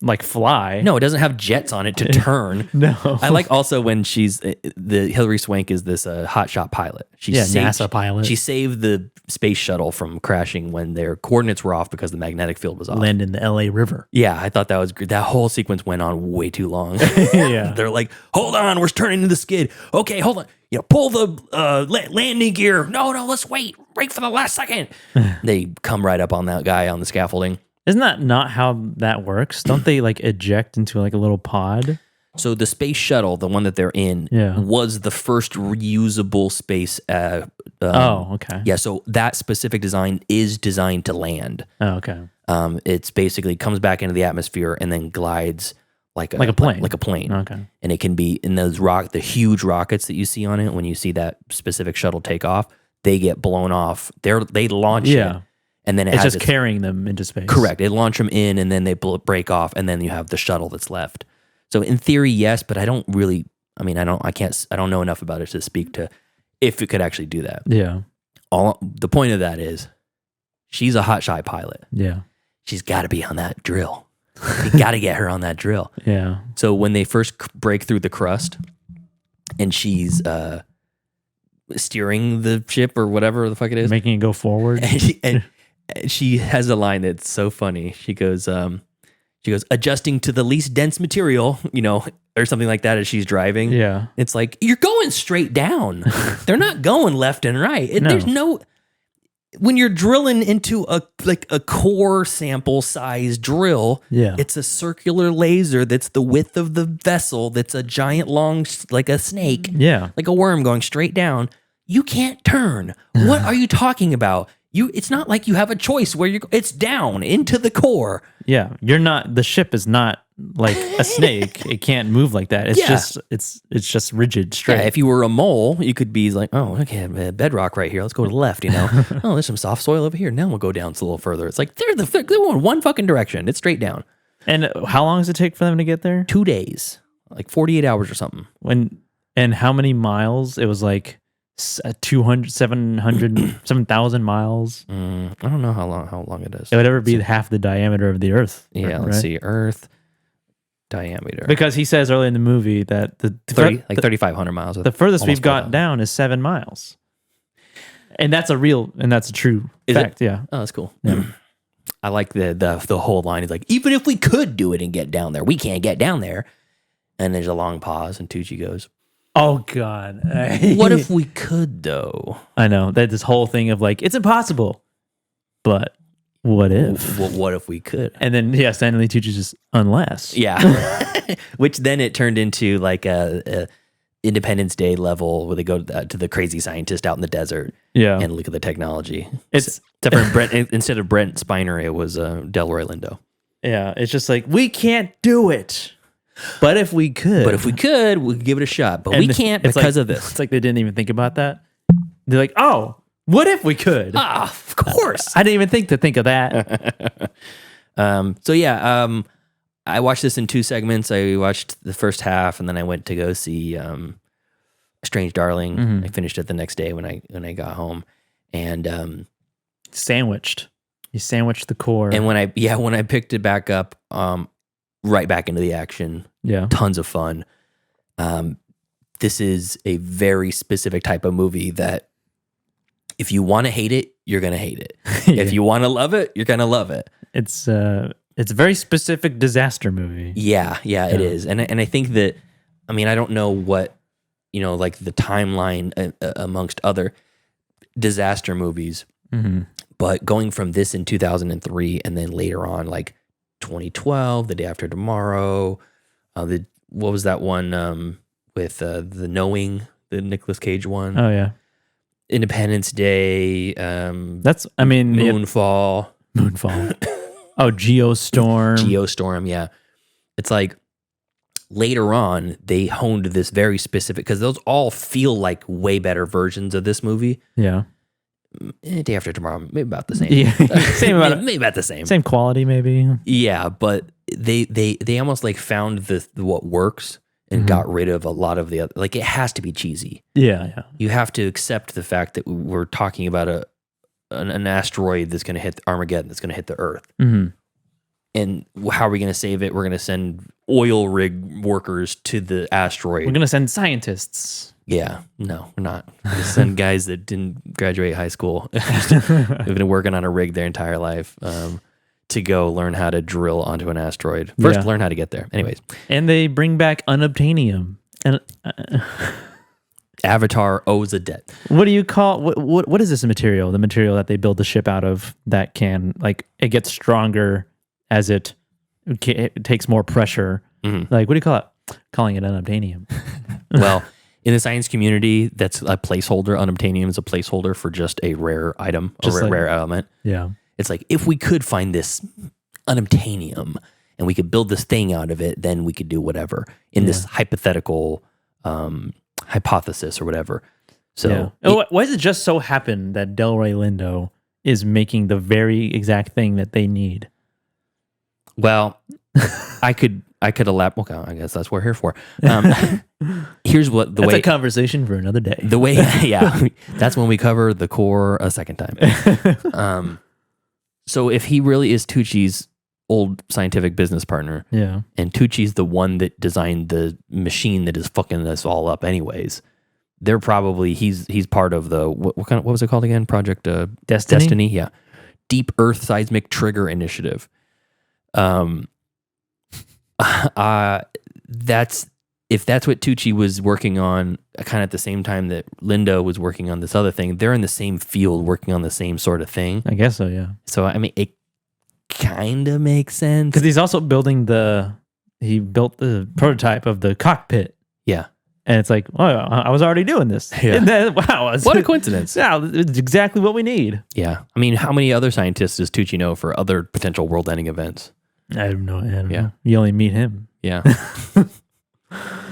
[SPEAKER 8] like fly.
[SPEAKER 7] No, it doesn't have jets on it to turn.
[SPEAKER 8] No.
[SPEAKER 7] I like also when the Hilary Swank is this hotshot pilot.
[SPEAKER 8] NASA pilot.
[SPEAKER 7] She saved the space shuttle from crashing when their coordinates were off because the magnetic field was off.
[SPEAKER 8] Land in the LA River.
[SPEAKER 7] Yeah, I thought that was great. That whole sequence went on way too long.
[SPEAKER 8] Yeah.
[SPEAKER 7] They're like, hold on, we're turning to the skid. Okay, hold on. Pull the landing gear. No, let's wait. Break for the last second. They come right up on that guy on the scaffolding.
[SPEAKER 8] Isn't that not how that works? Don't they like eject into like a little pod?
[SPEAKER 7] So the space shuttle, the one that they're in, was the first reusable space.
[SPEAKER 8] Okay.
[SPEAKER 7] Yeah, so that specific design is designed to land.
[SPEAKER 8] Oh, okay.
[SPEAKER 7] It's basically comes back into the atmosphere and then glides like a plane. Like a plane.
[SPEAKER 8] Okay.
[SPEAKER 7] And it can be in those the huge rockets that you see on it. When you see that specific shuttle take off, they get blown off. They launch it. And then
[SPEAKER 8] it's just carrying them into space.
[SPEAKER 7] Correct. They launch them in and then they break off and then you have the shuttle that's left. So in theory, yes, but I don't really, I don't know enough about it to speak to if it could actually do that.
[SPEAKER 8] Yeah.
[SPEAKER 7] The point of that is she's a hotshot pilot.
[SPEAKER 8] Yeah.
[SPEAKER 7] She's got to be on that drill. You got to get her on that drill.
[SPEAKER 8] Yeah.
[SPEAKER 7] So when they first break through the crust and she's steering the ship or whatever the fuck it is.
[SPEAKER 8] Making it go forward.
[SPEAKER 7] And she has a line that's so funny. She goes, adjusting to the least dense material, or something like that as she's driving.
[SPEAKER 8] Yeah.
[SPEAKER 7] It's like, you're going straight down. They're not going left and right. There's no, when you're drilling into a core sample size drill, it's a circular laser that's the width of the vessel. That's a giant long, like a snake.
[SPEAKER 8] Yeah.
[SPEAKER 7] Like a worm going straight down. You can't turn. What are you talking about? It's not like you have a choice where it's down into the core.
[SPEAKER 8] Yeah, the ship is not like a snake. It can't move like that. It's just rigid, straight.
[SPEAKER 7] Yeah, if you were a mole, you could be like, oh, okay, bedrock right here. Let's go to the left, Oh, there's some soft soil over here. Now we'll go down a little further. It's like they're going one fucking direction. It's straight down.
[SPEAKER 8] And how long does it take for them to get there?
[SPEAKER 7] 2 days, like 48 hours or something.
[SPEAKER 8] And how many miles? It was like 7,000 miles.
[SPEAKER 7] I don't know how long it is.
[SPEAKER 8] It would ever be half the diameter of the Earth.
[SPEAKER 7] Yeah, let's see. Earth diameter.
[SPEAKER 8] Because he says early in the movie that the
[SPEAKER 7] 3,500 miles.
[SPEAKER 8] The furthest
[SPEAKER 7] Almost
[SPEAKER 8] we've got down is 7 miles. And that's a true fact.
[SPEAKER 7] It?
[SPEAKER 8] Yeah.
[SPEAKER 7] Oh, that's cool. Yeah. I like the whole line. He's like, even if we could do it and get down there, we can't get down there. And there's a long pause, and Tucci goes,
[SPEAKER 8] "Oh God,
[SPEAKER 7] what if we could though?"
[SPEAKER 8] I know that this whole thing of like it's impossible, but what if?
[SPEAKER 7] What if we could?
[SPEAKER 8] And then Stanley Tucci just unless.
[SPEAKER 7] Yeah, which then it turned into like a Independence Day level where they go to the crazy scientist out in the desert.
[SPEAKER 8] Yeah,
[SPEAKER 7] and look at the technology.
[SPEAKER 8] It's
[SPEAKER 7] instead of Brent Spiner, it was Delroy Lindo.
[SPEAKER 8] Yeah, it's just like we can't do it. But if we could,
[SPEAKER 7] we could give it a shot. But we can't because of this.
[SPEAKER 8] It's like they didn't even think about that. They're like, oh, what if we could?
[SPEAKER 7] Of course.
[SPEAKER 8] I didn't even think of that.
[SPEAKER 7] I watched this in 2 segments. I watched the first half, and then I went to go see Strange Darling.
[SPEAKER 8] Mm-hmm.
[SPEAKER 7] I finished it the next day when I got home, and
[SPEAKER 8] sandwiched. You sandwiched the core.
[SPEAKER 7] And when I picked it back up, right back into the action.
[SPEAKER 8] Yeah.
[SPEAKER 7] Tons of fun. This is a very specific type of movie that if you want to hate it, you're going to hate it. If you want to love it, you're going to love it.
[SPEAKER 8] It's a very specific disaster movie.
[SPEAKER 7] Yeah, it is. And I think that, I mean, I don't know what, like the timeline amongst other disaster movies, but going from this in 2003 and then later on, like 2012, The Day After Tomorrow, what was that one with The Knowing, the Nicolas Cage one?
[SPEAKER 8] Oh yeah,
[SPEAKER 7] Independence Day. Moonfall.
[SPEAKER 8] Oh,
[SPEAKER 7] Geostorm. Yeah, it's like later on they honed this very specific because those all feel like way better versions of this movie.
[SPEAKER 8] Yeah.
[SPEAKER 7] Day After Tomorrow, maybe about the same.
[SPEAKER 8] Yeah, maybe
[SPEAKER 7] about the same.
[SPEAKER 8] Same quality, maybe.
[SPEAKER 7] Yeah, but they almost like found what works and got rid of a lot of the other. Like it has to be cheesy.
[SPEAKER 8] Yeah.
[SPEAKER 7] You have to accept the fact that we're talking about an asteroid that's going to hit Armageddon, that's going to hit the Earth.
[SPEAKER 8] Mm-hmm.
[SPEAKER 7] And how are we going to save it? We're going to send oil rig workers to the asteroid.
[SPEAKER 8] We're going to send scientists.
[SPEAKER 7] Yeah, no, we're not. We send guys that didn't graduate high school, have been working on a rig their entire life, to go learn how to drill onto an asteroid. First, learn how to get there. Anyways.
[SPEAKER 8] And they bring back unobtainium. And
[SPEAKER 7] Avatar owes a debt.
[SPEAKER 8] What do you call, what is this material? The material that they build the ship out of that can, like, it gets stronger as it takes more pressure. Mm-hmm. Like, what do you call it? Calling it unobtainium.
[SPEAKER 7] Well, in the science community, that's a placeholder. Unobtainium is a placeholder for just a rare item, rare element.
[SPEAKER 8] Yeah.
[SPEAKER 7] It's like, if we could find this unobtainium and we could build this thing out of it, then we could do whatever in this hypothetical hypothesis or whatever. So,
[SPEAKER 8] why does it just so happen that Delroy Lindo is making the very exact thing that they need?
[SPEAKER 7] Well, I could elaborate. Okay, I guess that's what we're here for. Here's what
[SPEAKER 8] that's a conversation for another day.
[SPEAKER 7] The way, that's when we cover the core a second time. So if he really is Tucci's old scientific business partner, and Tucci's the one that designed the machine that is fucking us all up, anyways, they're probably he's part of the what was it called again? Project Destiny. Yeah, Deep Earth Seismic Trigger Initiative. If that's what Tucci was working on kind of at the same time that Lindo was working on this other thing, they're in the same field working on the same sort of thing.
[SPEAKER 8] I guess so, yeah.
[SPEAKER 7] So, I mean, it kind of makes sense.
[SPEAKER 8] Because he's also he built the prototype of the cockpit.
[SPEAKER 7] Yeah.
[SPEAKER 8] And it's like, oh, I was already doing this.
[SPEAKER 7] Yeah.
[SPEAKER 8] And then, wow.
[SPEAKER 7] What a coincidence.
[SPEAKER 8] Yeah, it's exactly what we need.
[SPEAKER 7] Yeah. I mean, how many other scientists does Tucci know for other potential world-ending events?
[SPEAKER 8] I don't know. You only meet him.
[SPEAKER 7] Yeah.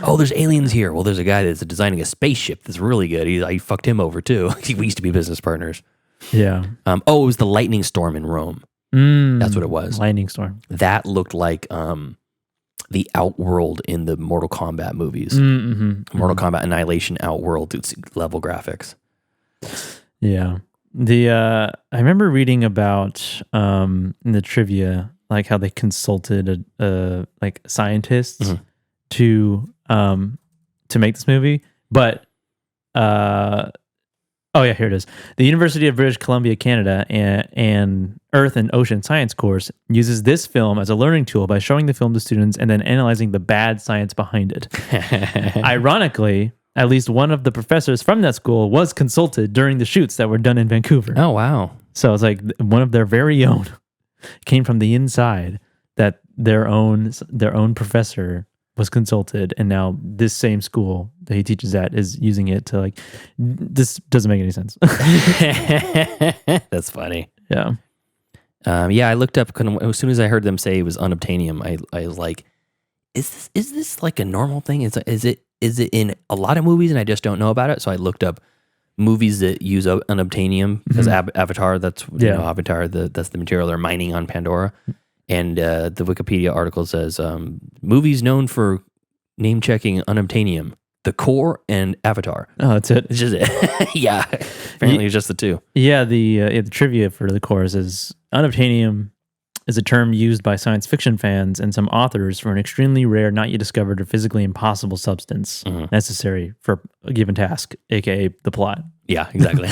[SPEAKER 7] Oh, there's aliens here. Well, there's a guy that's designing a spaceship that's really good. I fucked him over too. We used to be business partners.
[SPEAKER 8] Yeah.
[SPEAKER 7] It was the lightning storm in Rome. That's what it was.
[SPEAKER 8] Lightning storm.
[SPEAKER 7] That looked like the Outworld in the Mortal Kombat movies. Mortal Kombat Annihilation Outworld level graphics.
[SPEAKER 8] Yeah. I remember reading about in the trivia like how they consulted like scientists to make this movie, but oh yeah, here it is. The University of British Columbia, Canada, and Earth and Ocean Science course uses this film as a learning tool by showing the film to students and then analyzing the bad science behind it. Ironically, at least one of the professors from that school was consulted during the shoots that were done in Vancouver.
[SPEAKER 7] Oh, wow.
[SPEAKER 8] So it's like one of their very own came from the inside, that their own professor was consulted, and now this same school that he teaches at is using it to like, this doesn't make any sense.
[SPEAKER 7] That's funny.
[SPEAKER 8] Yeah.
[SPEAKER 7] Yeah, I looked up as soon as I heard them say it was unobtainium. I was like, is this like a normal thing? Is it in a lot of movies and I just don't know about it? So I looked up movies that use unobtainium as Avatar. That's Avatar. That's the material they're mining on Pandora. And the Wikipedia article says movies known for name checking unobtainium: The Core and Avatar.
[SPEAKER 8] Oh, that's it.
[SPEAKER 7] It's just it. Yeah, apparently it's just the two.
[SPEAKER 8] Yeah, the trivia for The Core is unobtainium is a term used by science fiction fans and some authors for an extremely rare, not yet discovered, or physically impossible substance necessary for a given task, aka the plot.
[SPEAKER 7] Yeah, exactly.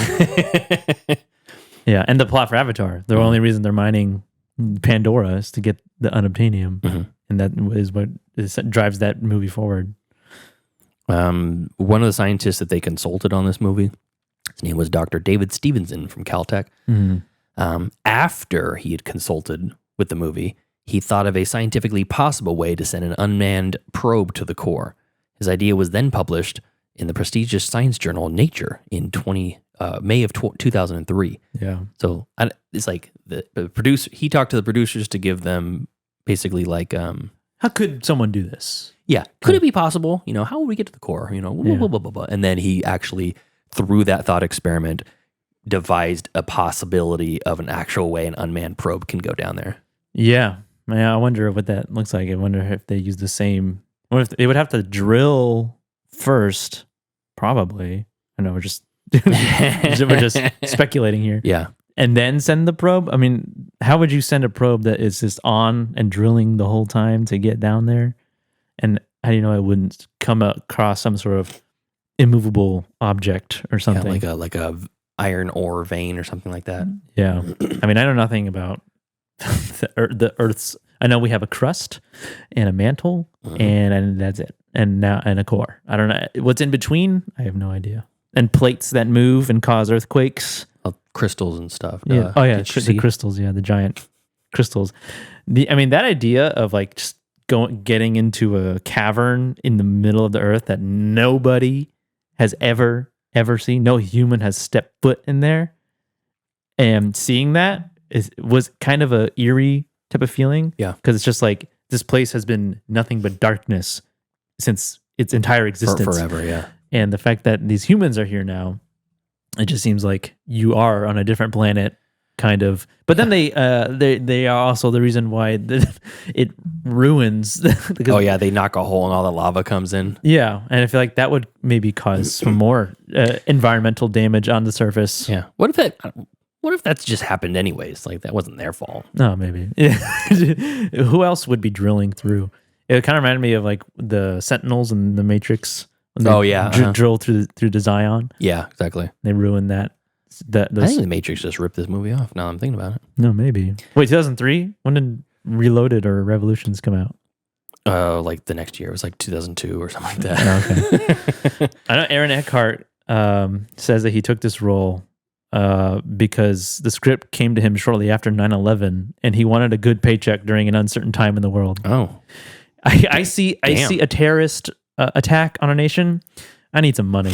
[SPEAKER 8] Yeah, and the plot for Avatar. The only reason they're mining Pandora is to get the unobtainium, and that is what drives that movie forward.
[SPEAKER 7] One of the scientists that they consulted on this movie, his name was Dr. David Stevenson from Caltech. After he had consulted with the movie, he thought of a scientifically possible way to send an unmanned probe to the core. His idea was then published in the prestigious science journal Nature in May of 2003.
[SPEAKER 8] Yeah.
[SPEAKER 7] So it's like the producer, he talked to the producers to give them basically like,
[SPEAKER 8] how could someone do this?
[SPEAKER 7] Yeah. Could it be possible? You know, how would we get to the core? You know, blah, blah, blah, blah. And then he actually, through that thought experiment, devised a possibility of an actual way an unmanned probe can go down there.
[SPEAKER 8] Yeah. I wonder what that looks like. I wonder if they use the same. What if they would have to drill first? Probably. I know we're just speculating here.
[SPEAKER 7] Yeah.
[SPEAKER 8] And then send the probe. I mean, how would you send a probe that is just on and drilling the whole time to get down there? And how do you know it wouldn't come across some sort of immovable object or something?
[SPEAKER 7] Yeah, like a iron ore vein or something like that.
[SPEAKER 8] Yeah. I mean, I know nothing about the Earth's. I know we have a crust and a mantle, and that's it. And a core. I don't know what's in between. I have no idea. And plates that move and cause earthquakes.
[SPEAKER 7] Crystals and stuff.
[SPEAKER 8] Yeah. Oh yeah, the crystals. Yeah, the giant crystals. I mean, that idea of like just getting into a cavern in the middle of the earth that nobody has ever seen. No human has stepped foot in there, and seeing that was kind of a eerie type of feeling.
[SPEAKER 7] Yeah,
[SPEAKER 8] because it's just like this place has been nothing but darkness since its entire existence,
[SPEAKER 7] forever. Yeah,
[SPEAKER 8] and the fact that these humans are here now, it just seems like you are on a different planet, kind of. But then they are also the reason why it ruins.
[SPEAKER 7] They knock a hole and all the lava comes in.
[SPEAKER 8] Yeah, and I feel like that would maybe cause some more environmental damage on the surface.
[SPEAKER 7] Yeah. What if that's just happened anyways? Like that wasn't their fault.
[SPEAKER 8] No, maybe. Yeah. Who else would be drilling through? It kind of reminded me of like the Sentinels in the Matrix. Drill through the Zion.
[SPEAKER 7] Yeah, exactly.
[SPEAKER 8] They ruined that.
[SPEAKER 7] I think the Matrix just ripped this movie off. Now I'm thinking about it.
[SPEAKER 8] No, maybe. Wait, 2003? When did Reloaded or Revolutions come out?
[SPEAKER 7] Like the next year. It was like 2002 or something like that.
[SPEAKER 8] Okay. I know Aaron Eckhart says that he took this role because the script came to him shortly after 9/11, and he wanted a good paycheck during an uncertain time in the world.
[SPEAKER 7] Oh,
[SPEAKER 8] I see a terrorist attack on a nation. I need some money.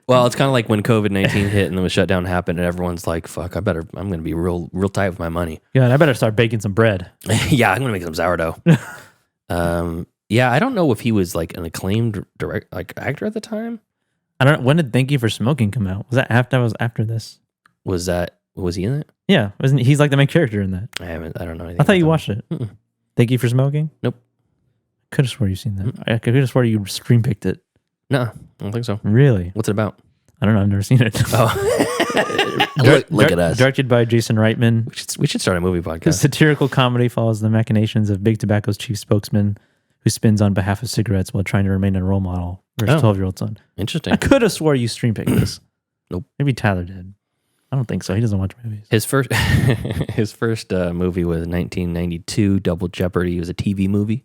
[SPEAKER 7] Well, it's kind of like when COVID-19 hit and the shutdown happened, and everyone's like, "Fuck, I'm going to be real tight with my money."
[SPEAKER 8] Yeah, I better start baking some bread.
[SPEAKER 7] Yeah, I'm going to make some sourdough. Yeah, I don't know if he was like an acclaimed actor at the time.
[SPEAKER 8] I don't know. When did Thank You for Smoking come out? Was that after this?
[SPEAKER 7] Was he in it?
[SPEAKER 8] Yeah, he's like the main character in that.
[SPEAKER 7] I don't know anything.
[SPEAKER 8] I thought you watched it. Thank You for Smoking?
[SPEAKER 7] Nope.
[SPEAKER 8] Could have swore you've seen that. I could have swore you stream picked it.
[SPEAKER 7] No, I don't think so.
[SPEAKER 8] Really?
[SPEAKER 7] What's it about?
[SPEAKER 8] I don't know. I've never seen it.
[SPEAKER 7] Oh, look at us.
[SPEAKER 8] Directed by Jason Reitman.
[SPEAKER 7] We should start a movie podcast.
[SPEAKER 8] The satirical comedy follows the machinations of Big Tobacco's chief spokesman who spins on behalf of cigarettes while trying to remain a role model for his 12-year-old son.
[SPEAKER 7] Interesting.
[SPEAKER 8] I could have swore you stream picked this.
[SPEAKER 7] Nope.
[SPEAKER 8] Maybe Tyler did. I don't think so. He doesn't watch movies.
[SPEAKER 7] His first movie was 1992, Double Jeopardy. It was a TV movie.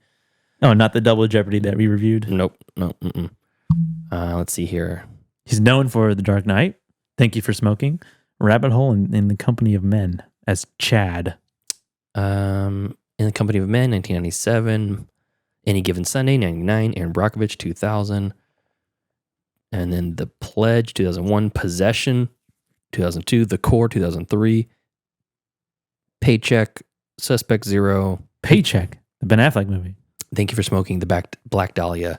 [SPEAKER 8] Oh, not the Double Jeopardy that we reviewed.
[SPEAKER 7] Nope. No. Let's see here.
[SPEAKER 8] He's known for The Dark Knight, Thank You for Smoking, Rabbit Hole, and In the Company of Men as Chad.
[SPEAKER 7] In the Company of Men, 1997. Any Given Sunday, 99. Aaron Brockovich, 2000. And then The Pledge, 2001. Possession, 2002. The Core, 2003. Paycheck, Suspect Zero.
[SPEAKER 8] Paycheck, the Ben Affleck movie.
[SPEAKER 7] Thank You for Smoking, The Black Dahlia,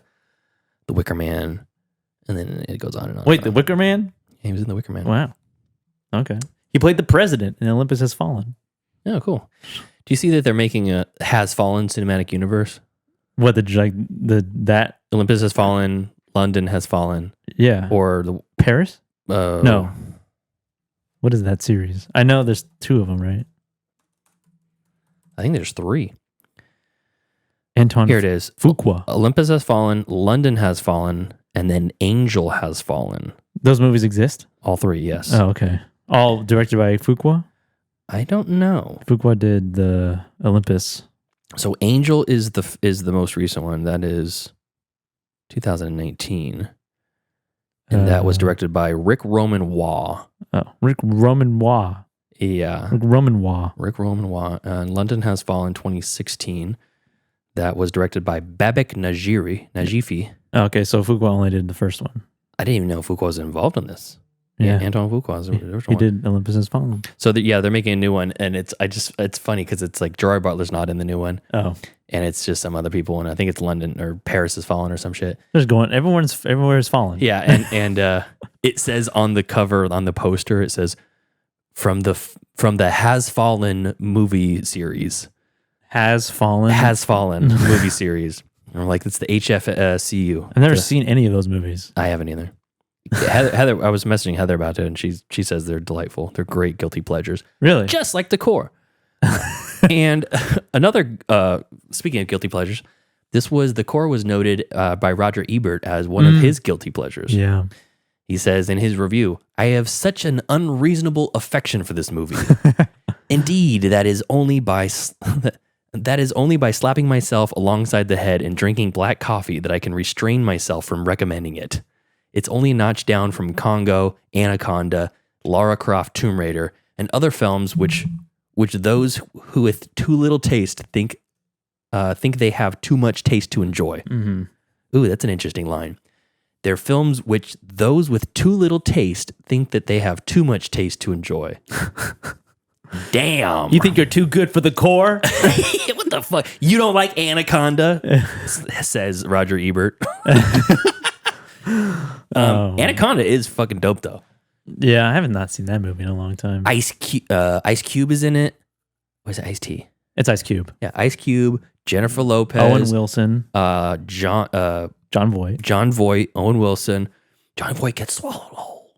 [SPEAKER 7] The Wicker Man, and then it goes on and on.
[SPEAKER 8] Wait, The Wicker Man?
[SPEAKER 7] Yeah, he was in The Wicker Man.
[SPEAKER 8] Wow. Okay. He played the president in Olympus Has Fallen.
[SPEAKER 7] Oh, cool. Do you see that they're making a Has Fallen cinematic universe?
[SPEAKER 8] What, that?
[SPEAKER 7] Olympus Has Fallen, London Has Fallen.
[SPEAKER 8] Yeah.
[SPEAKER 7] Or the
[SPEAKER 8] Paris? No. What is that series? I know there's 2 of them, right?
[SPEAKER 7] I think there's 3.
[SPEAKER 8] Anton
[SPEAKER 7] Here it is.
[SPEAKER 8] Fuqua.
[SPEAKER 7] Olympus Has Fallen, London Has Fallen, and then Angel Has Fallen.
[SPEAKER 8] Those movies exist?
[SPEAKER 7] All 3, yes.
[SPEAKER 8] Oh, okay. All directed by Fuqua?
[SPEAKER 7] I don't know.
[SPEAKER 8] Fuqua did the Olympus.
[SPEAKER 7] So Angel is the most recent one. That is 2019. And that was directed by Rick Roman Waugh.
[SPEAKER 8] Oh, Rick Roman Waugh.
[SPEAKER 7] Yeah.
[SPEAKER 8] Rick Roman Waugh.
[SPEAKER 7] Rick Roman Waugh. And London Has Fallen 2016. That was directed by Babak Najifi.
[SPEAKER 8] Okay, so Fuqua only did the first one.
[SPEAKER 7] I didn't even know Fuqua was involved in this.
[SPEAKER 8] Yeah.
[SPEAKER 7] Anton Fuqua was the original
[SPEAKER 8] He
[SPEAKER 7] one.
[SPEAKER 8] did Olympus Has Fallen.
[SPEAKER 7] So they're making a new one, and it's funny because it's like Gerard Butler's not in the new one.
[SPEAKER 8] Oh.
[SPEAKER 7] And it's just some other people, and I think it's London or Paris Has Fallen or some shit.
[SPEAKER 8] There's everywhere is fallen.
[SPEAKER 7] Yeah, and it says on the cover, on the poster, it says from the Has Fallen movie series.
[SPEAKER 8] Has Fallen
[SPEAKER 7] movie series. And I'm like, it's the HFCU.
[SPEAKER 8] I've never seen any of those movies.
[SPEAKER 7] I haven't either. Heather, I was messaging Heather about it, and she says they're delightful. They're great guilty pleasures.
[SPEAKER 8] Really?
[SPEAKER 7] Just like The Core. And another, speaking of guilty pleasures, The Core was noted by Roger Ebert as one of his guilty pleasures.
[SPEAKER 8] Yeah.
[SPEAKER 7] He says in his review, I have such an unreasonable affection for this movie. Indeed, that is only by slapping myself alongside the head and drinking black coffee that I can restrain myself from recommending it. It's only a notch down from Congo, Anaconda, Lara Croft Tomb Raider, and other films which those who with too little taste think they have too much taste to enjoy.
[SPEAKER 8] Mm-hmm.
[SPEAKER 7] Ooh, that's an interesting line. They're films which those with too little taste think that they have too much taste to enjoy. Damn.
[SPEAKER 8] You think you're too good for The Core?
[SPEAKER 7] What the fuck? You don't like Anaconda? Says Roger Ebert. Anaconda is fucking dope though.
[SPEAKER 8] Yeah, I haven't not seen that movie in a long time.
[SPEAKER 7] Ice Cube is in it. What is it? Ice T.
[SPEAKER 8] It's Ice Cube.
[SPEAKER 7] Yeah, Ice Cube, Jennifer Lopez,
[SPEAKER 8] Owen Wilson,
[SPEAKER 7] John Voight, Owen Wilson. John Voight gets swallowed whole.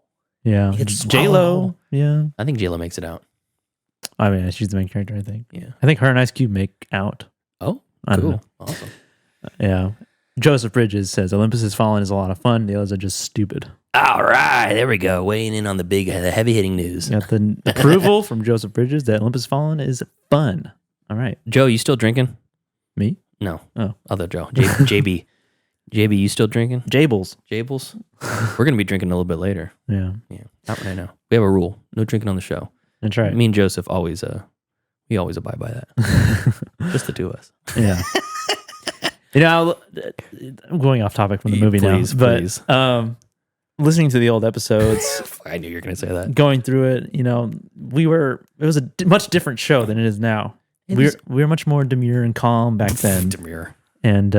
[SPEAKER 8] Yeah, J-Lo. Yeah,
[SPEAKER 7] I think J-Lo makes it out.
[SPEAKER 8] I mean, she's the main character. I think.
[SPEAKER 7] Yeah,
[SPEAKER 8] I think her and Ice Cube make out.
[SPEAKER 7] Oh,
[SPEAKER 8] I don't know.
[SPEAKER 7] Awesome.
[SPEAKER 8] Yeah. Joseph Bridges says Olympus Has Fallen is a lot of fun. The others are just stupid.
[SPEAKER 7] All right, there we go. Weighing in on the heavy hitting news.
[SPEAKER 8] Got the approval from Joseph Bridges that Olympus Has Fallen is fun. All right,
[SPEAKER 7] Joe, you still drinking?
[SPEAKER 8] Me?
[SPEAKER 7] No.
[SPEAKER 8] Oh,
[SPEAKER 7] other Joe. JB. JB, you still drinking?
[SPEAKER 8] Jables.
[SPEAKER 7] We're gonna be drinking a little bit later.
[SPEAKER 8] Yeah.
[SPEAKER 7] Not right now. We have a rule: no drinking on the show.
[SPEAKER 8] That's right.
[SPEAKER 7] Me and Joseph always abide by that. Just the two of us.
[SPEAKER 8] Yeah. I'm going off topic from the movie
[SPEAKER 7] please.
[SPEAKER 8] but listening to the old episodes,
[SPEAKER 7] I knew you were going to say that.
[SPEAKER 8] Going through it, it was a much different show than it is now. We were much more demure and calm back then.
[SPEAKER 7] Demure.
[SPEAKER 8] And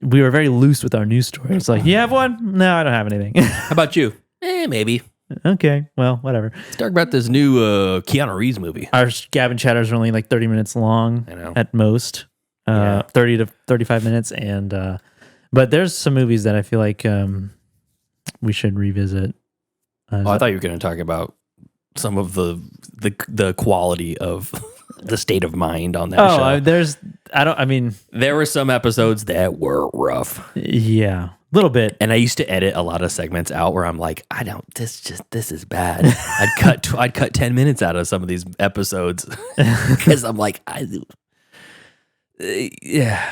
[SPEAKER 8] we were very loose with our news stories. It's like, you have one? No, I don't have anything.
[SPEAKER 7] How about you? Maybe.
[SPEAKER 8] Okay, well, whatever.
[SPEAKER 7] Let's talk about this new Keanu Reeves movie.
[SPEAKER 8] Our Gavin chatters are only like 30 minutes long
[SPEAKER 7] I know.
[SPEAKER 8] at most. 30 to 35 minutes. And but there's some movies that I feel like we should revisit.
[SPEAKER 7] I thought you were going to talk about some of the quality of the state of mind on that show.
[SPEAKER 8] There
[SPEAKER 7] were some episodes that were rough.
[SPEAKER 8] Yeah, a little bit.
[SPEAKER 7] And I used to edit a lot of segments out where I'm like, this is bad. I'd cut 10 minutes out of some of these episodes because I'm like, yeah.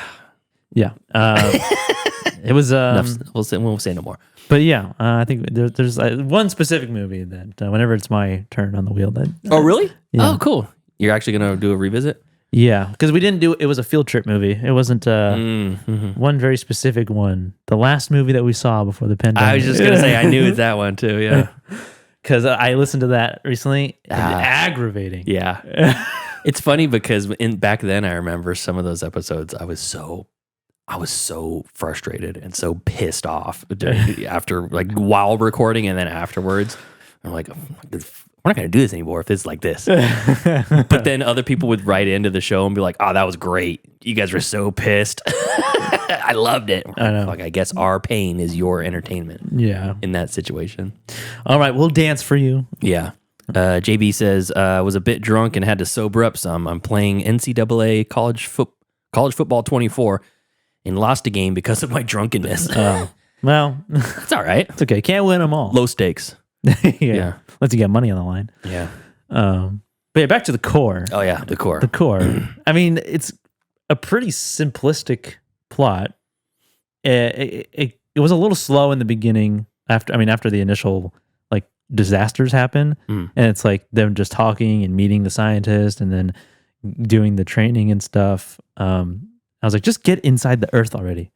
[SPEAKER 8] It was
[SPEAKER 7] we'll say no more.
[SPEAKER 8] But yeah, I think there's one specific movie that whenever it's my turn on the wheel that
[SPEAKER 7] Oh, really?
[SPEAKER 8] Yeah.
[SPEAKER 7] Oh, cool. You're actually going to do a revisit?
[SPEAKER 8] Yeah, because we didn't do it was a field trip movie. It wasn't one very specific one. The last movie that we saw before the pandemic.
[SPEAKER 7] I was just going to say I knew that one too, yeah.
[SPEAKER 8] Because I listened to that recently. Aggravating.
[SPEAKER 7] Yeah. It's funny because back then I remember some of those episodes I was so frustrated and so pissed off after while recording and then afterwards. I'm like, we're not going to do this anymore if it's like this. But then other people would write into the show and be like, oh, that was great. You guys were so pissed. I loved it.
[SPEAKER 8] I know.
[SPEAKER 7] Like, I guess our pain is your entertainment.
[SPEAKER 8] Yeah.
[SPEAKER 7] In that situation.
[SPEAKER 8] All right, we'll dance for you.
[SPEAKER 7] Yeah. JB says, I was a bit drunk and had to sober up some. I'm playing NCAA college football 24 and lost a game because of my drunkenness.
[SPEAKER 8] Well,
[SPEAKER 7] it's all right.
[SPEAKER 8] It's okay. Can't win them all.
[SPEAKER 7] Low stakes.
[SPEAKER 8] Yeah. Unless you get money on the line.
[SPEAKER 7] Yeah.
[SPEAKER 8] But yeah, back to the core.
[SPEAKER 7] Oh yeah, the core.
[SPEAKER 8] The core. I mean, it's a pretty simplistic plot. It was a little slow in the beginning after the initial disasters happen, and it's like them just talking and meeting the scientist and then doing the training and stuff. I was like, just get inside the earth already.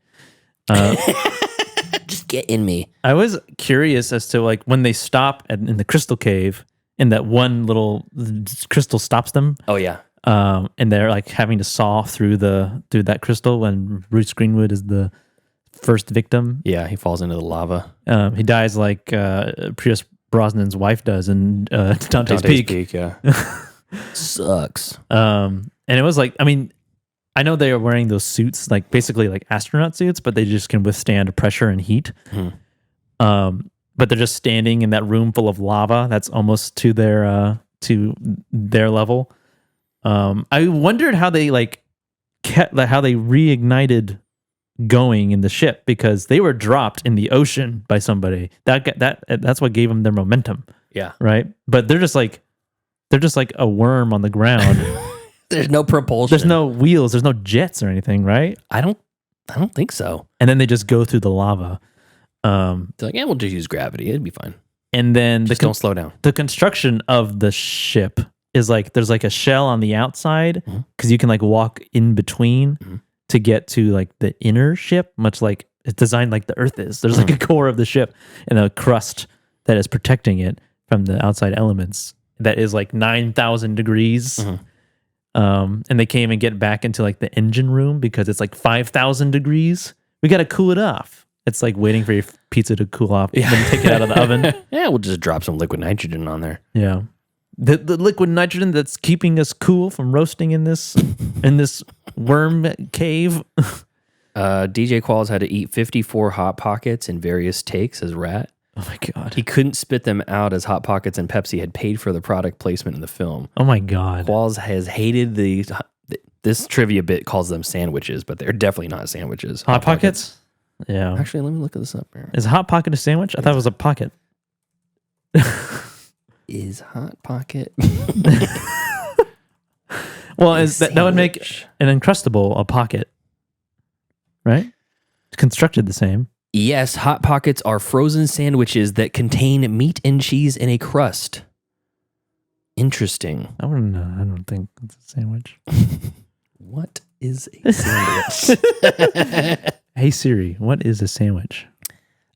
[SPEAKER 7] Just get in me.
[SPEAKER 8] I was curious as to when they stop in the crystal cave and that one little crystal stops them.
[SPEAKER 7] Oh yeah.
[SPEAKER 8] And they're having to saw through that crystal when Bruce Greenwood is the first victim.
[SPEAKER 7] Yeah, he falls into the lava.
[SPEAKER 8] He dies like Pierce Brosnan's wife does in Dante's Peak.
[SPEAKER 7] Yeah. Sucks.
[SPEAKER 8] And it was I know they are wearing those suits, basically astronaut suits, but they just can withstand pressure and heat. But they're just standing in that room full of lava that's almost to their level. I wondered how they how they reignited going in the ship, because they were dropped in the ocean by somebody. That's what gave them their momentum.
[SPEAKER 7] Yeah.
[SPEAKER 8] Right. But they're just like a worm on the ground.
[SPEAKER 7] There's no propulsion.
[SPEAKER 8] There's no wheels. There's no jets or anything, right?
[SPEAKER 7] I don't think so.
[SPEAKER 8] And then they just go through the lava.
[SPEAKER 7] They're like, yeah, we'll just use gravity. It'd be fine.
[SPEAKER 8] And then
[SPEAKER 7] just don't slow down.
[SPEAKER 8] The construction of the ship is there's a shell on the outside because you can walk in between to get to the inner ship, much like it's designed like the Earth is. There's a core of the ship and a crust that is protecting it from the outside elements that is 9,000 degrees. And they can't even get back into the engine room because it's 5,000 degrees. We got to cool it off. It's waiting for your pizza to cool off and then take it out of the oven.
[SPEAKER 7] Yeah, we'll just drop some liquid nitrogen on there.
[SPEAKER 8] Yeah. The liquid nitrogen that's keeping us cool from roasting in this worm cave.
[SPEAKER 7] DJ Qualls had to eat 54 Hot Pockets in various takes as Rat.
[SPEAKER 8] Oh my God.
[SPEAKER 7] He couldn't spit them out as Hot Pockets and Pepsi had paid for the product placement in the film.
[SPEAKER 8] Oh my God.
[SPEAKER 7] Qualls has hated this trivia bit calls them sandwiches, but they're definitely not sandwiches.
[SPEAKER 8] Hot Pockets? Yeah.
[SPEAKER 7] Actually, let me look this up here.
[SPEAKER 8] Is Hot Pocket a sandwich? I thought it was a pocket.
[SPEAKER 7] Is Hot Pocket?
[SPEAKER 8] Well, that would make an Uncrustable a pocket, right? It's constructed the same.
[SPEAKER 7] Yes, Hot Pockets are frozen sandwiches that contain meat and cheese in a crust. Interesting.
[SPEAKER 8] I don't think it's a sandwich.
[SPEAKER 7] What is a sandwich?
[SPEAKER 8] Hey Siri, what is a sandwich?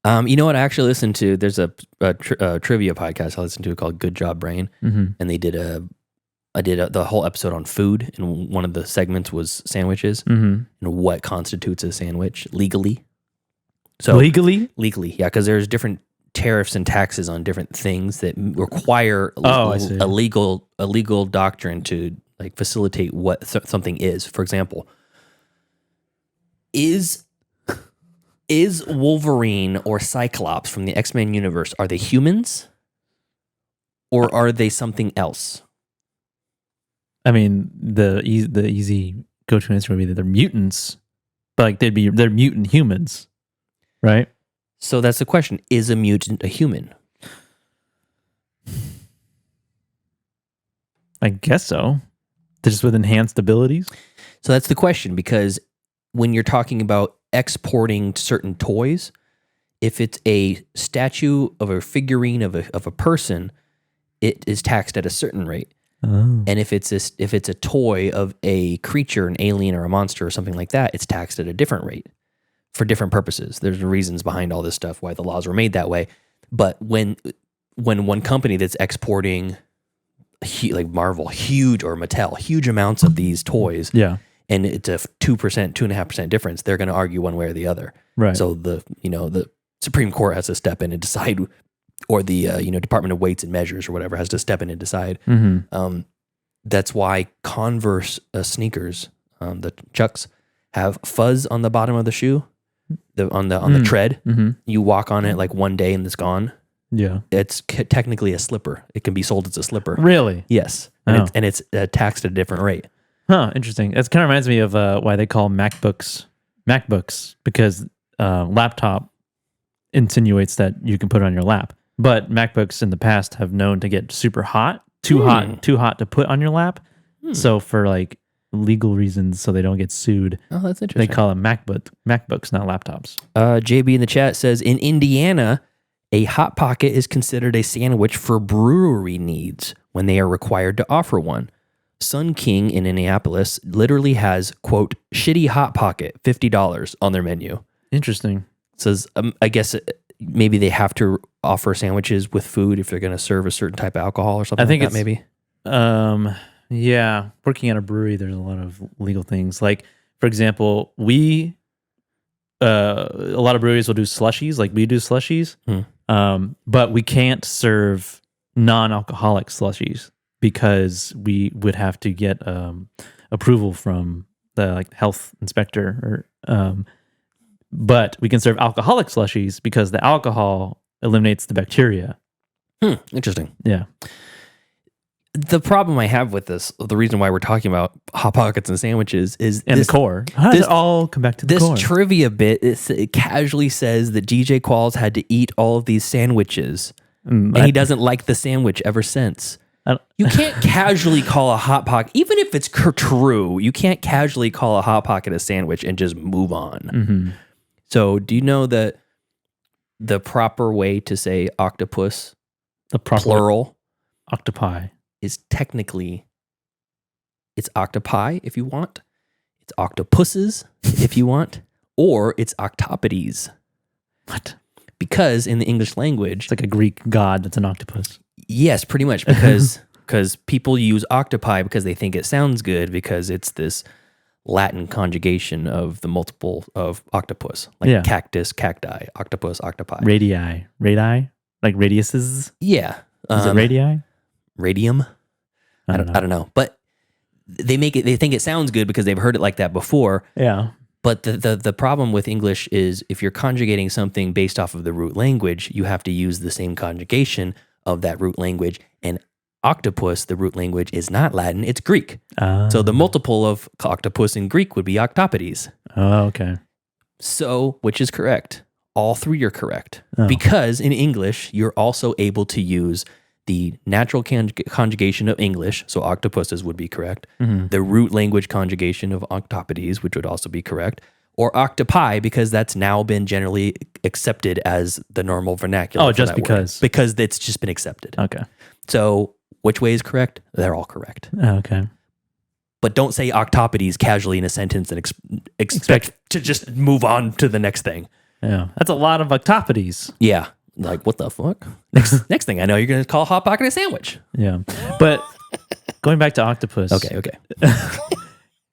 [SPEAKER 7] You know what? I actually listened to. There's a trivia podcast I listened to called Good Job Brain, and they did the whole episode on food, and one of the segments was sandwiches and what constitutes a sandwich legally. So
[SPEAKER 8] legally,
[SPEAKER 7] yeah, because there's different tariffs and taxes on different things that require
[SPEAKER 8] I see.
[SPEAKER 7] a legal doctrine to like facilitate what something is. For example, is Wolverine or Cyclops from the X-Men universe, are they humans or are they something else?
[SPEAKER 8] I mean, the easy go-to answer would be that they're mutants, but like they're mutant humans, right?
[SPEAKER 7] So that's the question. Is a mutant a human?
[SPEAKER 8] I guess so. They're just with enhanced abilities.
[SPEAKER 7] So that's the question, because when you're talking about exporting certain toys, if it's a statue of a figurine of a person, it is taxed at a certain rate.
[SPEAKER 8] Oh.
[SPEAKER 7] And if it's a toy of a creature, an alien or a monster or something like that, it's taxed at a different rate for different purposes. There's reasons behind all this stuff, why the laws were made that way. But when one company that's exporting like Marvel, huge, or Mattel, huge amounts of these toys,
[SPEAKER 8] Yeah.
[SPEAKER 7] and it's a 2%, 2.5% difference, they're going to argue one way or the other.
[SPEAKER 8] Right.
[SPEAKER 7] So the Supreme Court has to step in and decide, or the Department of Weights and Measures or whatever has to step in and decide.
[SPEAKER 8] Mm-hmm.
[SPEAKER 7] That's why Converse sneakers, the Chucks, have fuzz on the bottom of the shoe, on the tread.
[SPEAKER 8] Mm-hmm.
[SPEAKER 7] You walk on it like one day and it's gone.
[SPEAKER 8] Yeah.
[SPEAKER 7] It's technically a slipper. It can be sold as a slipper.
[SPEAKER 8] Really?
[SPEAKER 7] Yes,
[SPEAKER 8] Oh.
[SPEAKER 7] and it's taxed at a different rate.
[SPEAKER 8] Huh, interesting. That kind of reminds me of why they call MacBooks, because laptop insinuates that you can put it on your lap. But MacBooks in the past have known to get super hot, too hot to put on your lap. So for like legal reasons, so they don't get sued,
[SPEAKER 7] Oh, that's
[SPEAKER 8] they
[SPEAKER 7] interesting.
[SPEAKER 8] call them MacBooks, not laptops.
[SPEAKER 7] JB in the chat says, in Indiana, a Hot Pocket is considered a sandwich for brewery needs when they are required to offer one. Sun King in Indianapolis literally has, quote, shitty Hot Pocket, $50 on their menu.
[SPEAKER 8] Interesting.
[SPEAKER 7] It says, I guess maybe they have to offer sandwiches with food if they're going to serve a certain type of alcohol or something
[SPEAKER 8] I think
[SPEAKER 7] like that, maybe.
[SPEAKER 8] Yeah, working at a brewery, there's a lot of legal things. Like, for example, a lot of breweries will do slushies, like we do slushies, but we can't serve non-alcoholic slushies because we would have to get approval from the health inspector. But we can serve alcoholic slushies because the alcohol eliminates the bacteria.
[SPEAKER 7] Interesting.
[SPEAKER 8] Yeah.
[SPEAKER 7] The problem I have with this, the reason why we're talking about Hot Pockets and sandwiches is
[SPEAKER 8] And the core. How does it all come back to the
[SPEAKER 7] this
[SPEAKER 8] core?
[SPEAKER 7] trivia bit, it casually says that DJ Qualls had to eat all of these sandwiches, and he doesn't like the sandwich ever since. You can't casually call a Hot Pocket, even if it's true, you can't casually call a Hot Pocket a sandwich and just move on.
[SPEAKER 8] Mm-hmm.
[SPEAKER 7] So do you know that the proper way to say octopus,
[SPEAKER 8] the proper
[SPEAKER 7] plural,
[SPEAKER 8] octopi,
[SPEAKER 7] is technically, it's octopi if you want, it's octopuses if you want, or it's octopodes.
[SPEAKER 8] What?
[SPEAKER 7] Because in the English language,
[SPEAKER 8] It's like a Greek god that's an octopus.
[SPEAKER 7] yes, pretty much, because people use octopi because they think it sounds good because it's this Latin conjugation of the multiple of octopus, like
[SPEAKER 8] Yeah.
[SPEAKER 7] cactus, cacti, octopus, octopi.
[SPEAKER 8] Radii, like radiuses.
[SPEAKER 7] Yeah.
[SPEAKER 8] Is it radii?
[SPEAKER 7] Radium?
[SPEAKER 8] I don't know.
[SPEAKER 7] I don't know. But they think it sounds good because they've heard it like that before.
[SPEAKER 8] Yeah.
[SPEAKER 7] But the problem with English is if you're conjugating something based off of the root language, you have to use the same conjugation of that root language. And octopus, the root language, is not Latin, it's Greek. So the multiple of octopus in Greek would be octopodes.
[SPEAKER 8] Oh, okay.
[SPEAKER 7] So, which is correct? All three are correct.
[SPEAKER 8] Oh.
[SPEAKER 7] Because in English, you're also able to use the natural conjugation of English, so octopuses would be correct, the root language conjugation of octopodes, which would also be correct, or octopi, because that's now been generally accepted as the normal vernacular.
[SPEAKER 8] Oh,
[SPEAKER 7] for
[SPEAKER 8] just
[SPEAKER 7] that word.
[SPEAKER 8] because.
[SPEAKER 7] Because it's just been accepted.
[SPEAKER 8] Okay.
[SPEAKER 7] So which way is correct? They're all correct.
[SPEAKER 8] Okay.
[SPEAKER 7] But don't say octopodes casually in a sentence and expect to just move on to the next thing.
[SPEAKER 8] Yeah. That's a lot of octopodes.
[SPEAKER 7] Yeah. Like, what the fuck? Next thing I know, you're going to call Hot Pocket a sandwich.
[SPEAKER 8] Yeah. But going back to octopus.
[SPEAKER 7] Okay.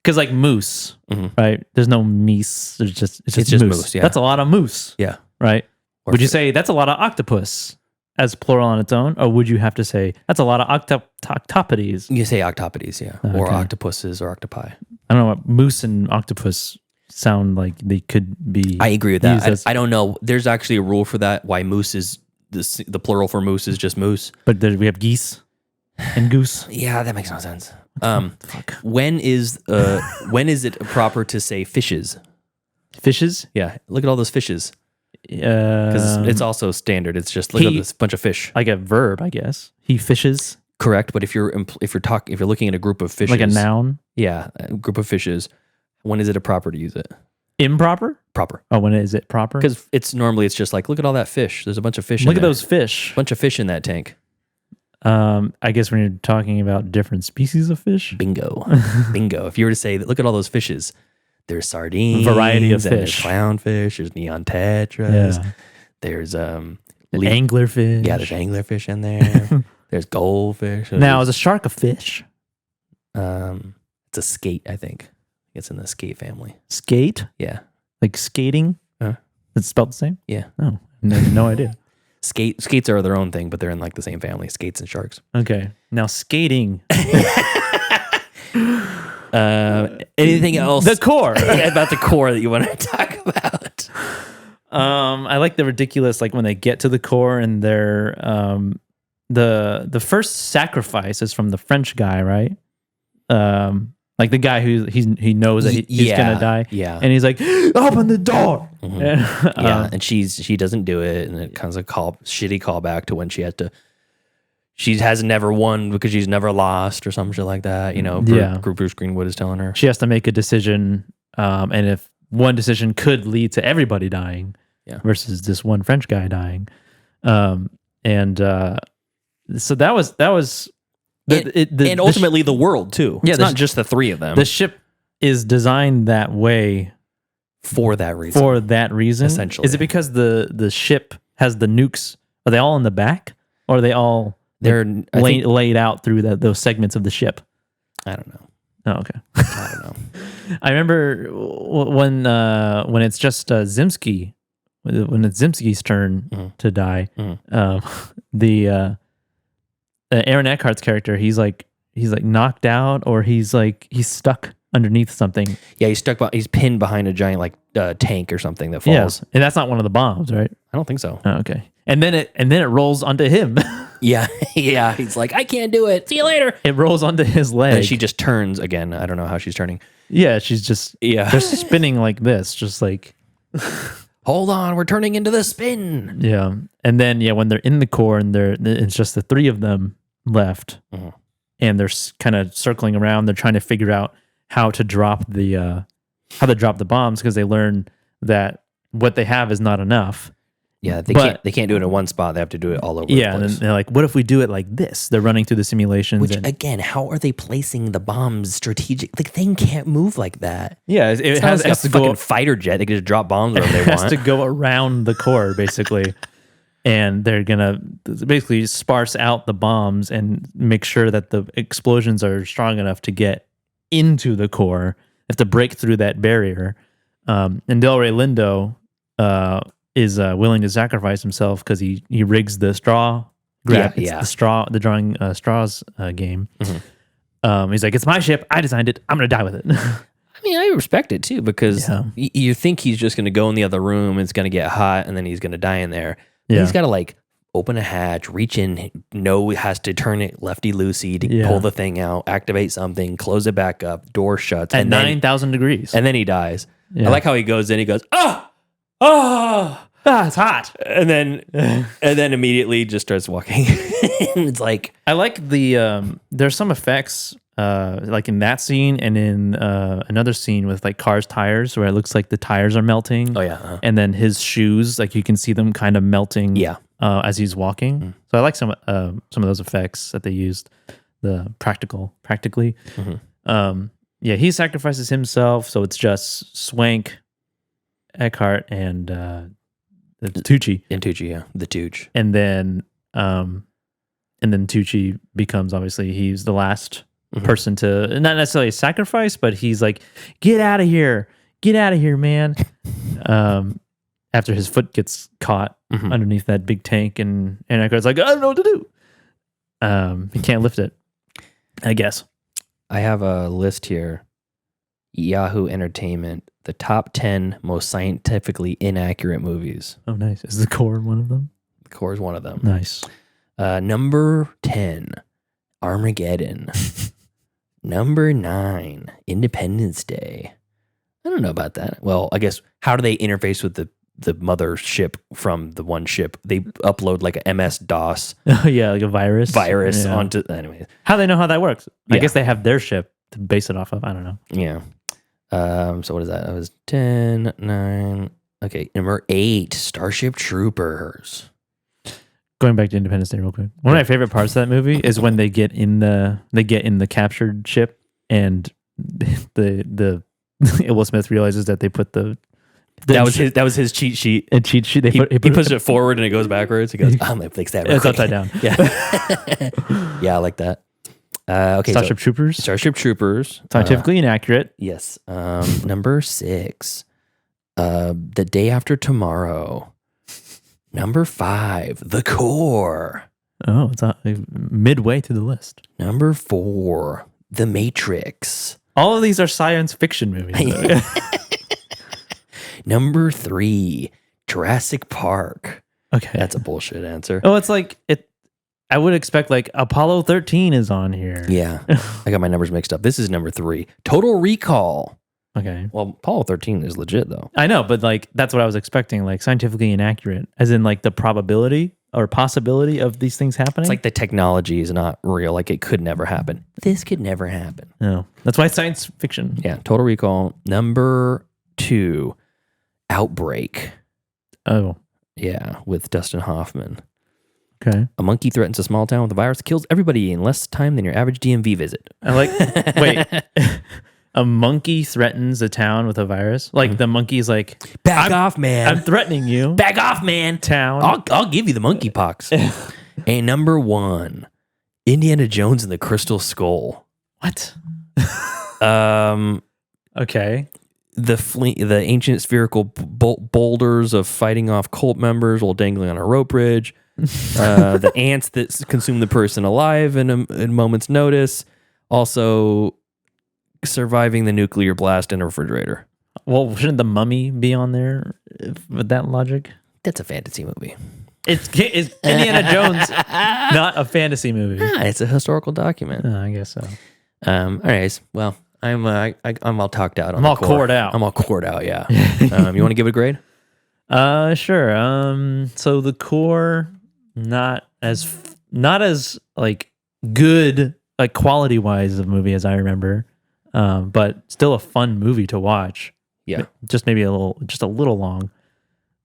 [SPEAKER 8] Because like moose, right? There's no meese. It's just
[SPEAKER 7] just
[SPEAKER 8] moose.
[SPEAKER 7] moose, yeah.
[SPEAKER 8] That's a lot of moose.
[SPEAKER 7] Yeah.
[SPEAKER 8] Right. Would you say that's a lot of octopus as plural on its own, or would you have to say that's a lot of octopodes?
[SPEAKER 7] You say octopodes, yeah, or
[SPEAKER 8] Okay.
[SPEAKER 7] octopuses or octopi.
[SPEAKER 8] I don't know what moose and octopus sound like they could be.
[SPEAKER 7] I agree with
[SPEAKER 8] used
[SPEAKER 7] that.
[SPEAKER 8] as-
[SPEAKER 7] I don't know. There's actually a rule for that. Why moose is the plural for moose is just moose.
[SPEAKER 8] But there, we have geese and goose.
[SPEAKER 7] Yeah, that makes no sense. When is it proper to say fishes?
[SPEAKER 8] Fishes?
[SPEAKER 7] Yeah, look at all those fishes. Because it's also standard. It's just look at this bunch of fish.
[SPEAKER 8] Like a verb, I guess. He fishes.
[SPEAKER 7] Correct, but if you're looking at a group of fishes,
[SPEAKER 8] Like a noun.
[SPEAKER 7] yeah, a group of fishes. When is it proper to use it?
[SPEAKER 8] Improper?
[SPEAKER 7] Proper.
[SPEAKER 8] Oh, when is it proper?
[SPEAKER 7] Because it's just like look at all that fish. There's a bunch of fish.
[SPEAKER 8] Look
[SPEAKER 7] in
[SPEAKER 8] at
[SPEAKER 7] there.
[SPEAKER 8] those fish.
[SPEAKER 7] Bunch of fish in that tank.
[SPEAKER 8] I guess when you're talking about different species of fish.
[SPEAKER 7] Bingo. Bingo. If you were to say, look at all those fishes. There's sardines.
[SPEAKER 8] Variety of
[SPEAKER 7] and there's
[SPEAKER 8] fish.
[SPEAKER 7] clownfish. There's neon tetras.
[SPEAKER 8] Yeah.
[SPEAKER 7] There's
[SPEAKER 8] anglerfish.
[SPEAKER 7] Yeah, there's anglerfish in there. There's goldfish.
[SPEAKER 8] Now, is a shark a fish?
[SPEAKER 7] It's a skate, I think. It's in the skate family.
[SPEAKER 8] Skate?
[SPEAKER 7] Yeah.
[SPEAKER 8] Like skating? It's spelled the same?
[SPEAKER 7] Yeah.
[SPEAKER 8] Oh, no idea.
[SPEAKER 7] Skates are their own thing, but they're in like the same family. Skates and sharks.
[SPEAKER 8] Okay. Now, skating.
[SPEAKER 7] Anything else?
[SPEAKER 8] The core.
[SPEAKER 7] About the core that you want to talk about?
[SPEAKER 8] I like the ridiculous, like when they get to the core and they're the first sacrifice is from the French guy, right? Like the guy who he knows that he's gonna die.
[SPEAKER 7] Yeah.
[SPEAKER 8] And he's like, open the door.
[SPEAKER 7] Mm-hmm. Yeah. And she doesn't do it, and it comes a shitty callback to when she had to. She has never won because she's never lost or some shit like that. You know, Bruce Greenwood is telling her.
[SPEAKER 8] She has to make a decision, and if one decision could lead to everybody dying, versus this one French guy dying, so that was,
[SPEAKER 7] and ultimately the world too.
[SPEAKER 8] Yeah,
[SPEAKER 7] it's not just the three of them.
[SPEAKER 8] The ship is designed that way
[SPEAKER 7] for that reason. Essentially,
[SPEAKER 8] is it because the ship has the nukes? Are they all in the back, or are they all?
[SPEAKER 7] They're
[SPEAKER 8] laid out through those segments of the ship.
[SPEAKER 7] I don't know.
[SPEAKER 8] Oh, okay.
[SPEAKER 7] I don't know.
[SPEAKER 8] I remember when it's just Zimsky, when it's Zimsky's turn to die. The Aaron Eckhart's character, he's like knocked out, or he's stuck underneath something.
[SPEAKER 7] Yeah, he's pinned behind a giant tank or something that falls.
[SPEAKER 8] Yeah, and that's not one of the bombs, right?
[SPEAKER 7] I don't think so.
[SPEAKER 8] Oh, okay. And then it rolls onto him.
[SPEAKER 7] Yeah, yeah. He's like, I can't do it. See you later.
[SPEAKER 8] It rolls onto his leg.
[SPEAKER 7] And she just turns again. I don't know how she's turning.
[SPEAKER 8] Yeah, she's just they're spinning like this, just like.
[SPEAKER 7] Hold on, we're turning into the spin.
[SPEAKER 8] Yeah, and then when they're in the core and it's just the three of them left, and they're kind of circling around. They're trying to figure out how to drop the bombs because they learn that what they have is not enough.
[SPEAKER 7] Yeah, they can't do it in one spot. They have to do it all over.
[SPEAKER 8] Yeah,
[SPEAKER 7] the place.
[SPEAKER 8] and they're like, "What if we do it like this?" They're running through the simulations.
[SPEAKER 7] Which again, how are they placing the bombs strategic? The thing can't move like that.
[SPEAKER 8] Yeah, it has
[SPEAKER 7] to
[SPEAKER 8] go
[SPEAKER 7] fucking fighter jet. They can just drop bombs wherever they
[SPEAKER 8] It has
[SPEAKER 7] want.
[SPEAKER 8] to go around the core basically, and they're gonna basically sparse out the bombs and make sure that the explosions are strong enough to get into the core. They have to break through that barrier. And Delroy Lindo is willing to sacrifice himself because he rigs the straw grab. It's the drawing straws game. He's like, it's my ship. I designed it. I'm gonna die with it.
[SPEAKER 7] I mean, I respect it too because you think he's just going to go in the other room, it's going to get hot, and then he's going to die in there.
[SPEAKER 8] Yeah.
[SPEAKER 7] He's got to open a hatch, reach in, know he has to turn it lefty-loosey to pull the thing out, activate something, close it back up, door shuts.
[SPEAKER 8] At 9,000 degrees.
[SPEAKER 7] And then he dies.
[SPEAKER 8] Yeah.
[SPEAKER 7] I like how he goes in, he goes,
[SPEAKER 8] it's hot.
[SPEAKER 7] And then immediately just starts walking. It's like,
[SPEAKER 8] I like there's some effects like in that scene and in another scene with cars tires where it looks like the tires are melting.
[SPEAKER 7] Oh yeah.
[SPEAKER 8] And then his shoes, you can see them kind of melting as he's walking. So I like some of those effects that they used, practically. He sacrifices himself, so it's just Swank, Eckhart, and Tucci.
[SPEAKER 7] And Tucci, the Tooch.
[SPEAKER 8] And then Tucci becomes, obviously, he's the last person to, not necessarily sacrifice, but he's like, get out of here, man. after his foot gets caught underneath that big tank, and Eckhart's like, I don't know what to do. He can't lift it, I guess.
[SPEAKER 7] I have a list here. Yahoo Entertainment, the top 10 most scientifically inaccurate movies.
[SPEAKER 8] Oh, nice. Is The Core one of them?
[SPEAKER 7] The Core is one of them.
[SPEAKER 8] Nice.
[SPEAKER 7] Number 10, Armageddon. Number 9, Independence Day. I don't know about that. Well, I guess, how do they interface with the mothership from the one ship? They upload like a MS-DOS.
[SPEAKER 8] Oh, yeah, like a virus.
[SPEAKER 7] Onto, anyway.
[SPEAKER 8] How do they know how that works? I
[SPEAKER 7] Yeah.
[SPEAKER 8] guess they have their ship to base it off of. I don't know.
[SPEAKER 7] Yeah. So what is that? That was 10, 9. Okay, number 8, Starship Troopers.
[SPEAKER 8] Going back to Independence Day real quick. One of my favorite parts of that movie is when they get in the captured ship, and the Will Smith realizes that they put
[SPEAKER 7] that was his cheat sheet.
[SPEAKER 8] A cheat sheet.
[SPEAKER 7] He pushes it forward and it goes backwards. He goes, I'm gonna fix that.
[SPEAKER 8] It's upside down.
[SPEAKER 7] Yeah. Yeah, I like that. Okay.
[SPEAKER 8] Starship Troopers.
[SPEAKER 7] Starship Troopers.
[SPEAKER 8] Scientifically inaccurate.
[SPEAKER 7] Yes. Number 6. The Day After Tomorrow. Number 5. The Core.
[SPEAKER 8] Oh, it's midway through the list.
[SPEAKER 7] Number 4. The Matrix.
[SPEAKER 8] All of these are science fiction movies.
[SPEAKER 7] Number 3. Jurassic Park.
[SPEAKER 8] Okay.
[SPEAKER 7] That's a bullshit answer.
[SPEAKER 8] Oh, it's like it. I would expect like Apollo 13 is on here.
[SPEAKER 7] Yeah. I got my numbers mixed up. This is number 3. Total Recall.
[SPEAKER 8] Okay.
[SPEAKER 7] Well, Apollo 13 is legit though.
[SPEAKER 8] I know, but like that's what I was expecting, like scientifically inaccurate, as in like the probability or possibility of these things happening.
[SPEAKER 7] It's like the technology is not real. Like it could never happen. This could never happen.
[SPEAKER 8] No. That's why it's science fiction.
[SPEAKER 7] Yeah. Total Recall. Number 2. Outbreak.
[SPEAKER 8] Oh.
[SPEAKER 7] Yeah. With Dustin Hoffman.
[SPEAKER 8] Okay.
[SPEAKER 7] A monkey threatens a small town with a virus that kills everybody in less time than your average DMV visit.
[SPEAKER 8] I like, wait, a monkey threatens a town with a virus? Like the monkey's like,
[SPEAKER 7] back off, man.
[SPEAKER 8] I'm threatening you.
[SPEAKER 7] Back off, man.
[SPEAKER 8] Town.
[SPEAKER 7] I'll give you the monkeypox. And number 1, Indiana Jones and the Crystal Skull.
[SPEAKER 8] What? Okay.
[SPEAKER 7] The ancient spherical boulders of fighting off cult members while dangling on a rope bridge. The ants that consume the person alive in a moment's notice. Also, surviving the nuclear blast in a refrigerator.
[SPEAKER 8] Well, shouldn't the Mummy be on there with that logic?
[SPEAKER 7] That's a fantasy movie.
[SPEAKER 8] It's Indiana Jones, not a fantasy movie.
[SPEAKER 7] It's a historical document.
[SPEAKER 8] I guess so.
[SPEAKER 7] All right. Well, I'm all talked out.
[SPEAKER 8] I'm all cored out.
[SPEAKER 7] I'm all cored out. Yeah. You want to give it a grade?
[SPEAKER 8] Sure. So The Core, not as like good, like quality wise of a movie as I remember, but still a fun movie to watch.
[SPEAKER 7] Yeah.
[SPEAKER 8] Just maybe a little long.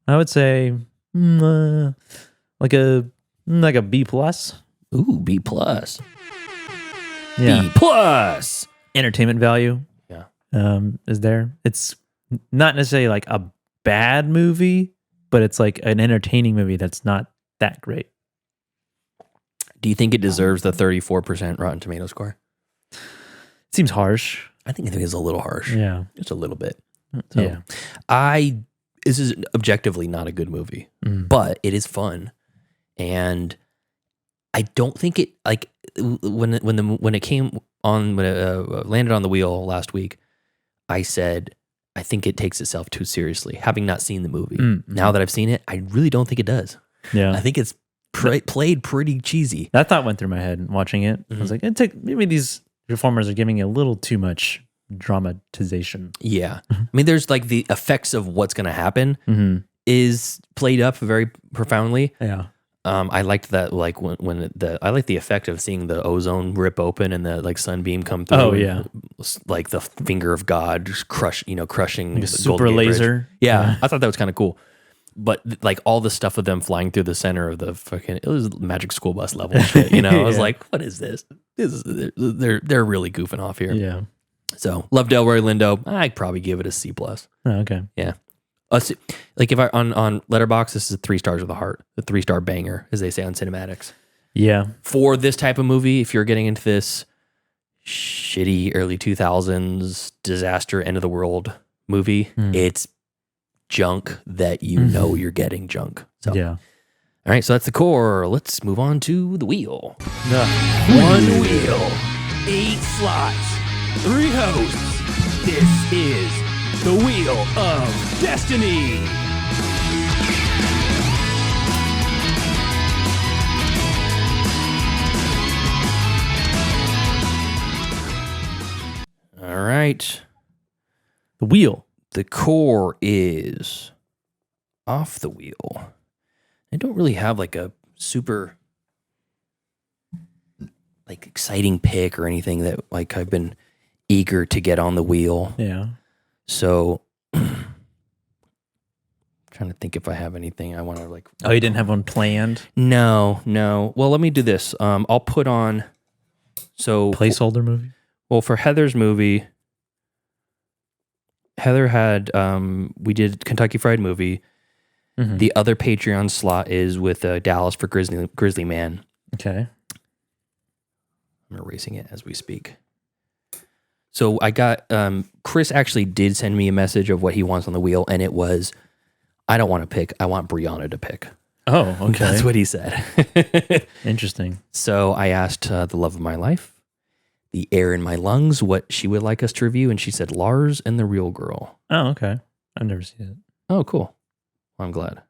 [SPEAKER 8] I would say like a B plus.
[SPEAKER 7] Ooh, B plus.
[SPEAKER 8] Yeah.
[SPEAKER 7] B plus.
[SPEAKER 8] Entertainment value.
[SPEAKER 7] Yeah.
[SPEAKER 8] Is there? It's not necessarily like a bad movie, but it's like an entertaining movie that's not that great.
[SPEAKER 7] Do you think it deserves the 34% Rotten Tomato score?
[SPEAKER 8] Seems harsh.
[SPEAKER 7] I think it's a little harsh.
[SPEAKER 8] Yeah.
[SPEAKER 7] Just a little bit. So,
[SPEAKER 8] yeah.
[SPEAKER 7] This is objectively not a good movie, but it is fun. And I don't think it, like, when it came on, when it landed on the wheel last week, I said, I think it takes itself too seriously, having not seen the movie. Now that I've seen it, I really don't think it does.
[SPEAKER 8] Yeah.
[SPEAKER 7] I think it's played pretty cheesy.
[SPEAKER 8] That thought went through my head watching it. I was like, maybe these performers are giving it a little too much dramatization.
[SPEAKER 7] Yeah. I mean, there's like the effects of what's going to happen is played up very profoundly.
[SPEAKER 8] Yeah.
[SPEAKER 7] I liked that, like I like the effect of seeing the ozone rip open and the like sunbeam come through.
[SPEAKER 8] Oh yeah,
[SPEAKER 7] like the finger of God just crushing
[SPEAKER 8] like a
[SPEAKER 7] the
[SPEAKER 8] super
[SPEAKER 7] Golden Gate
[SPEAKER 8] laser.
[SPEAKER 7] Bridge. Yeah, I thought that was kind of cool. But like all the stuff of them flying through the center of the fucking, it was Magic School Bus level shit. You know, I was like, what is this? They're really goofing off here.
[SPEAKER 8] Yeah.
[SPEAKER 7] So love Delroy Lindo. I'd probably give it a C plus.
[SPEAKER 8] Oh, okay.
[SPEAKER 7] Yeah. Like if I on Letterboxd, this is 3 stars with a heart, a 3-star banger, as they say on Cinematics.
[SPEAKER 8] Yeah.
[SPEAKER 7] For this type of movie, if you're getting into this shitty early 2000s disaster, end of the world movie, it's junk that you know you're getting junk. So,
[SPEAKER 8] Yeah.
[SPEAKER 7] All right, so that's the core. Let's move on to the wheel.
[SPEAKER 4] One wheel, 8 slots, 3 hosts. This is the Wheel of Destiny.
[SPEAKER 7] All right.
[SPEAKER 8] The wheel.
[SPEAKER 7] The core is off the wheel. I don't really have like a super like exciting pick or anything that like I've been eager to get on the wheel.
[SPEAKER 8] Yeah.
[SPEAKER 7] So trying to think if I have anything I want to like.
[SPEAKER 8] Oh, you didn't have one planned?
[SPEAKER 7] No. Well, let me do this. I'll put on
[SPEAKER 8] placeholder movie.
[SPEAKER 7] Well, for Heather's movie, Heather had we did Kentucky Fried Movie.
[SPEAKER 8] Mm-hmm.
[SPEAKER 7] The other Patreon slot is with Dallas for Grizzly Man.
[SPEAKER 8] Okay.
[SPEAKER 7] I'm erasing it as we speak. So I got Chris actually did send me a message of what he wants on the wheel, and it was, I don't want to pick. I want Brianna to pick.
[SPEAKER 8] Oh, okay.
[SPEAKER 7] That's what he said.
[SPEAKER 8] Interesting.
[SPEAKER 7] So I asked the love of my life, the air in my lungs, what she would like us to review, and she said Lars and the Real Girl.
[SPEAKER 8] Oh, okay. I've never seen it.
[SPEAKER 7] Oh, cool. Well, I'm glad. I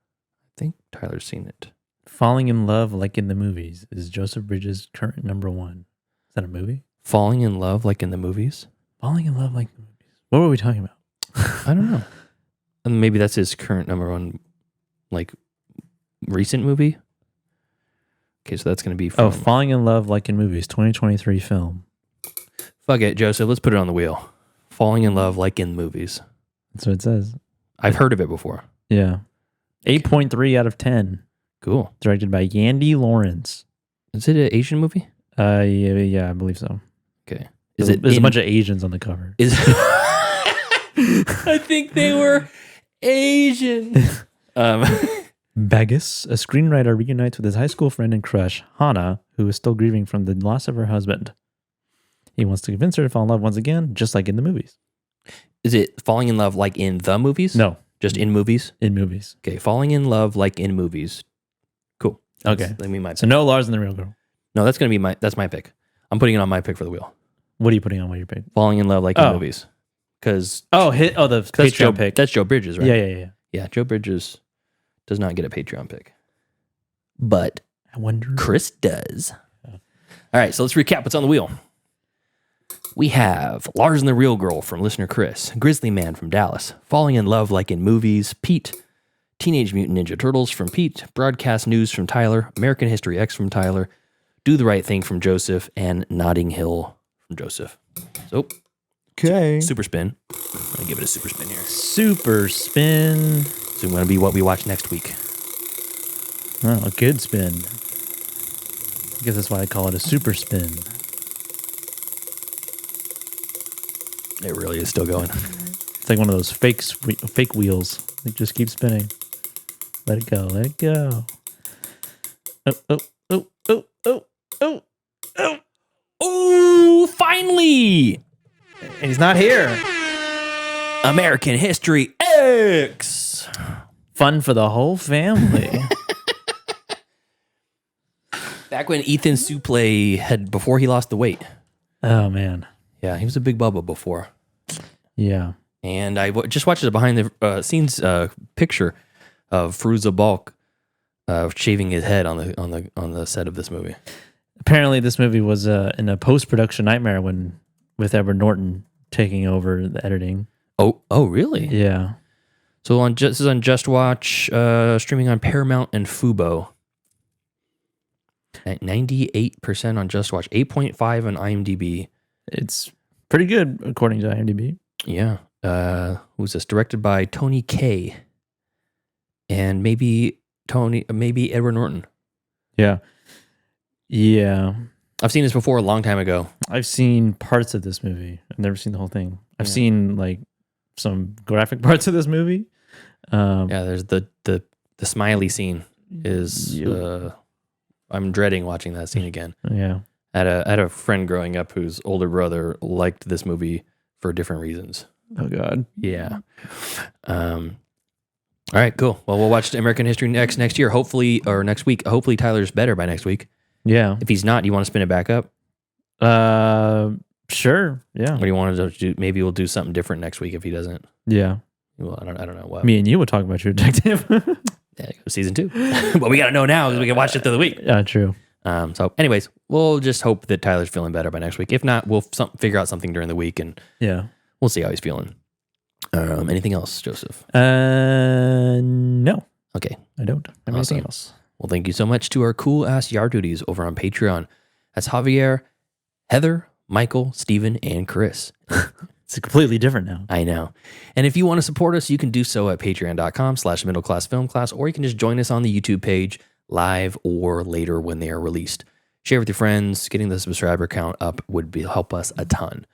[SPEAKER 7] think Tyler's seen it.
[SPEAKER 8] Falling in Love Like in the Movies is Joseph Bridges' current #1. Is that a movie?
[SPEAKER 7] Falling in Love Like in the Movies?
[SPEAKER 8] Falling in Love Like in the Movies. What were we talking about?
[SPEAKER 7] I don't know. And maybe that's his current #1, like, recent movie. Okay, so that's going to be from...
[SPEAKER 8] Oh, Falling in Love Like in Movies, 2023 film.
[SPEAKER 7] Fuck it, Joseph. Let's put it on the wheel. Falling in Love Like in Movies.
[SPEAKER 8] That's what it says.
[SPEAKER 7] I've heard of it before.
[SPEAKER 8] Yeah. 8.3 out of 10.
[SPEAKER 7] Cool.
[SPEAKER 8] Directed by Yandy Lawrence.
[SPEAKER 7] Is it an Asian movie?
[SPEAKER 8] Yeah, I believe so.
[SPEAKER 7] Okay.
[SPEAKER 8] There's a bunch of Asians on the cover.
[SPEAKER 7] I think they were Asian.
[SPEAKER 8] Bagus, a screenwriter, reunites with his high school friend and crush, Hana, who is still grieving from the loss of her husband. He wants to convince her to fall in love once again, just like in the movies.
[SPEAKER 7] Is it Falling in Love Like in the movies?
[SPEAKER 8] No.
[SPEAKER 7] Just in movies?
[SPEAKER 8] In movies.
[SPEAKER 7] Okay, Falling in Love Like in Movies. Cool.
[SPEAKER 8] Okay.
[SPEAKER 7] Let me my pick.
[SPEAKER 8] So no Lars and the Real Girl.
[SPEAKER 7] No, that's going to be that's my pick. I'm putting it on my pick for the wheel.
[SPEAKER 8] What are you putting on your pick?
[SPEAKER 7] Falling in Love Like in Movies. Because
[SPEAKER 8] the Patreon pick.
[SPEAKER 7] That's Joe Bridges, right?
[SPEAKER 8] Yeah.
[SPEAKER 7] Yeah, Joe Bridges does not get a Patreon pick. But
[SPEAKER 8] I wonder.
[SPEAKER 7] Chris does. All right, so let's recap what's on the wheel. We have Lars and the Real Girl from listener Chris, Grizzly Man from Dallas, Falling in Love Like in Movies, Pete, Teenage Mutant Ninja Turtles from Pete, Broadcast News from Tyler, American History X from Tyler, Do the Right Thing from Joseph, and Notting Hill from Joseph. So,
[SPEAKER 1] okay.
[SPEAKER 7] Super spin. I'm going to give it a super spin here.
[SPEAKER 8] Super spin.
[SPEAKER 7] So, it's going to be what we watch next week.
[SPEAKER 8] Oh, a good spin. I guess that's why I call it a super spin.
[SPEAKER 7] It really is still going.
[SPEAKER 8] It's like one of those fake wheels. They just keep spinning. Let it go. Let it go.
[SPEAKER 7] Oh, finally!
[SPEAKER 8] And he's not here.
[SPEAKER 7] American History X.
[SPEAKER 8] Fun for the whole family.
[SPEAKER 7] Back when Ethan Suplee had, before he lost the weight.
[SPEAKER 8] Oh, man.
[SPEAKER 7] Yeah, he was a big bubba before.
[SPEAKER 8] Yeah.
[SPEAKER 7] And I just watched a behind the scenes picture of Fairuza Balk shaving his head on the set of this movie.
[SPEAKER 8] Apparently, this movie was in a post-production nightmare with Edward Norton taking over the editing.
[SPEAKER 7] Oh, really?
[SPEAKER 8] Yeah.
[SPEAKER 7] So this is on Just Watch, streaming on Paramount and Fubo. At 98% on Just Watch, 8.5 on IMDb.
[SPEAKER 8] It's pretty good according to IMDb.
[SPEAKER 7] Yeah. Who's this? Directed by Tony Kaye. And maybe Edward Norton.
[SPEAKER 8] Yeah. Yeah.
[SPEAKER 7] I've seen this before a long time ago.
[SPEAKER 8] I've seen parts of this movie. I've never seen the whole thing. I've seen like some graphic parts of this movie.
[SPEAKER 7] There's the smiley scene is I'm dreading watching that scene again.
[SPEAKER 8] Yeah.
[SPEAKER 7] I had a friend growing up whose older brother liked this movie for different reasons.
[SPEAKER 8] Oh God.
[SPEAKER 7] Yeah. All right, cool. Well, we'll watch American History X next year, hopefully, or next week. Hopefully, Tyler's better by next week.
[SPEAKER 8] Yeah.
[SPEAKER 7] If he's not, do you want to spin it back up?
[SPEAKER 8] Sure. Yeah.
[SPEAKER 7] What do you want to do? Maybe we'll do something different next week if he doesn't.
[SPEAKER 8] Yeah.
[SPEAKER 7] Well, I don't know what.
[SPEAKER 8] Me and you will talk about your detective.
[SPEAKER 7] Yeah, season 2. But we got to know now because we can watch it through the week.
[SPEAKER 8] Yeah, true.
[SPEAKER 7] So, anyways, we'll just hope that Tyler's feeling better by next week. If not, we'll figure out something during the week, and we'll see how he's feeling. Anything else, Joseph?
[SPEAKER 8] No.
[SPEAKER 7] Okay.
[SPEAKER 8] I don't have anything else.
[SPEAKER 7] Well, thank you so much to our cool ass yard duties over on Patreon. That's Javier, Heather, Michael, Steven, and Chris.
[SPEAKER 8] It's completely different now.
[SPEAKER 7] I know. And if you want to support us, you can do so at patreon.com/middleclassfilmclass, or you can just join us on the YouTube page live or later when they are released. Share with your friends. Getting the subscriber count up would help us a ton.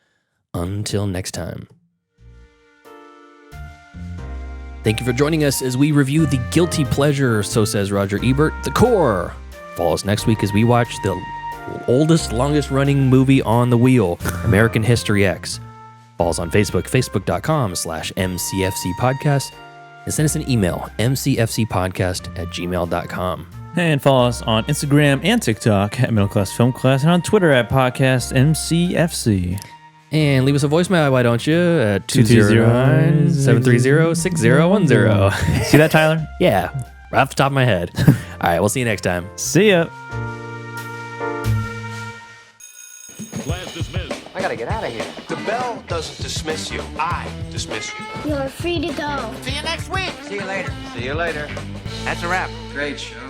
[SPEAKER 7] Until next time. Thank you for joining us as we review the guilty pleasure, so says Roger Ebert, The Core. Follow us next week as we watch the oldest, longest running movie on the wheel, American History X. Follow us on Facebook, facebook.com/MCFC podcast, and send us an email, mcfcpodcast@gmail.com.
[SPEAKER 8] And follow us on Instagram and TikTok at Middle Class Film Class, and on Twitter at Podcast MCFC.
[SPEAKER 7] And leave us a voicemail, why don't you, at 209-730-6010.
[SPEAKER 8] See that, Tyler?
[SPEAKER 7] Yeah, right off the top of my head. All right, we'll see you next time.
[SPEAKER 8] See ya.
[SPEAKER 3] Class dismissed.
[SPEAKER 11] I gotta get out of here.
[SPEAKER 10] The bell doesn't dismiss you. I dismiss you.
[SPEAKER 13] You're free to go.
[SPEAKER 11] See you next week.
[SPEAKER 6] See you later.
[SPEAKER 11] See you later.
[SPEAKER 6] That's a wrap.
[SPEAKER 11] Great show.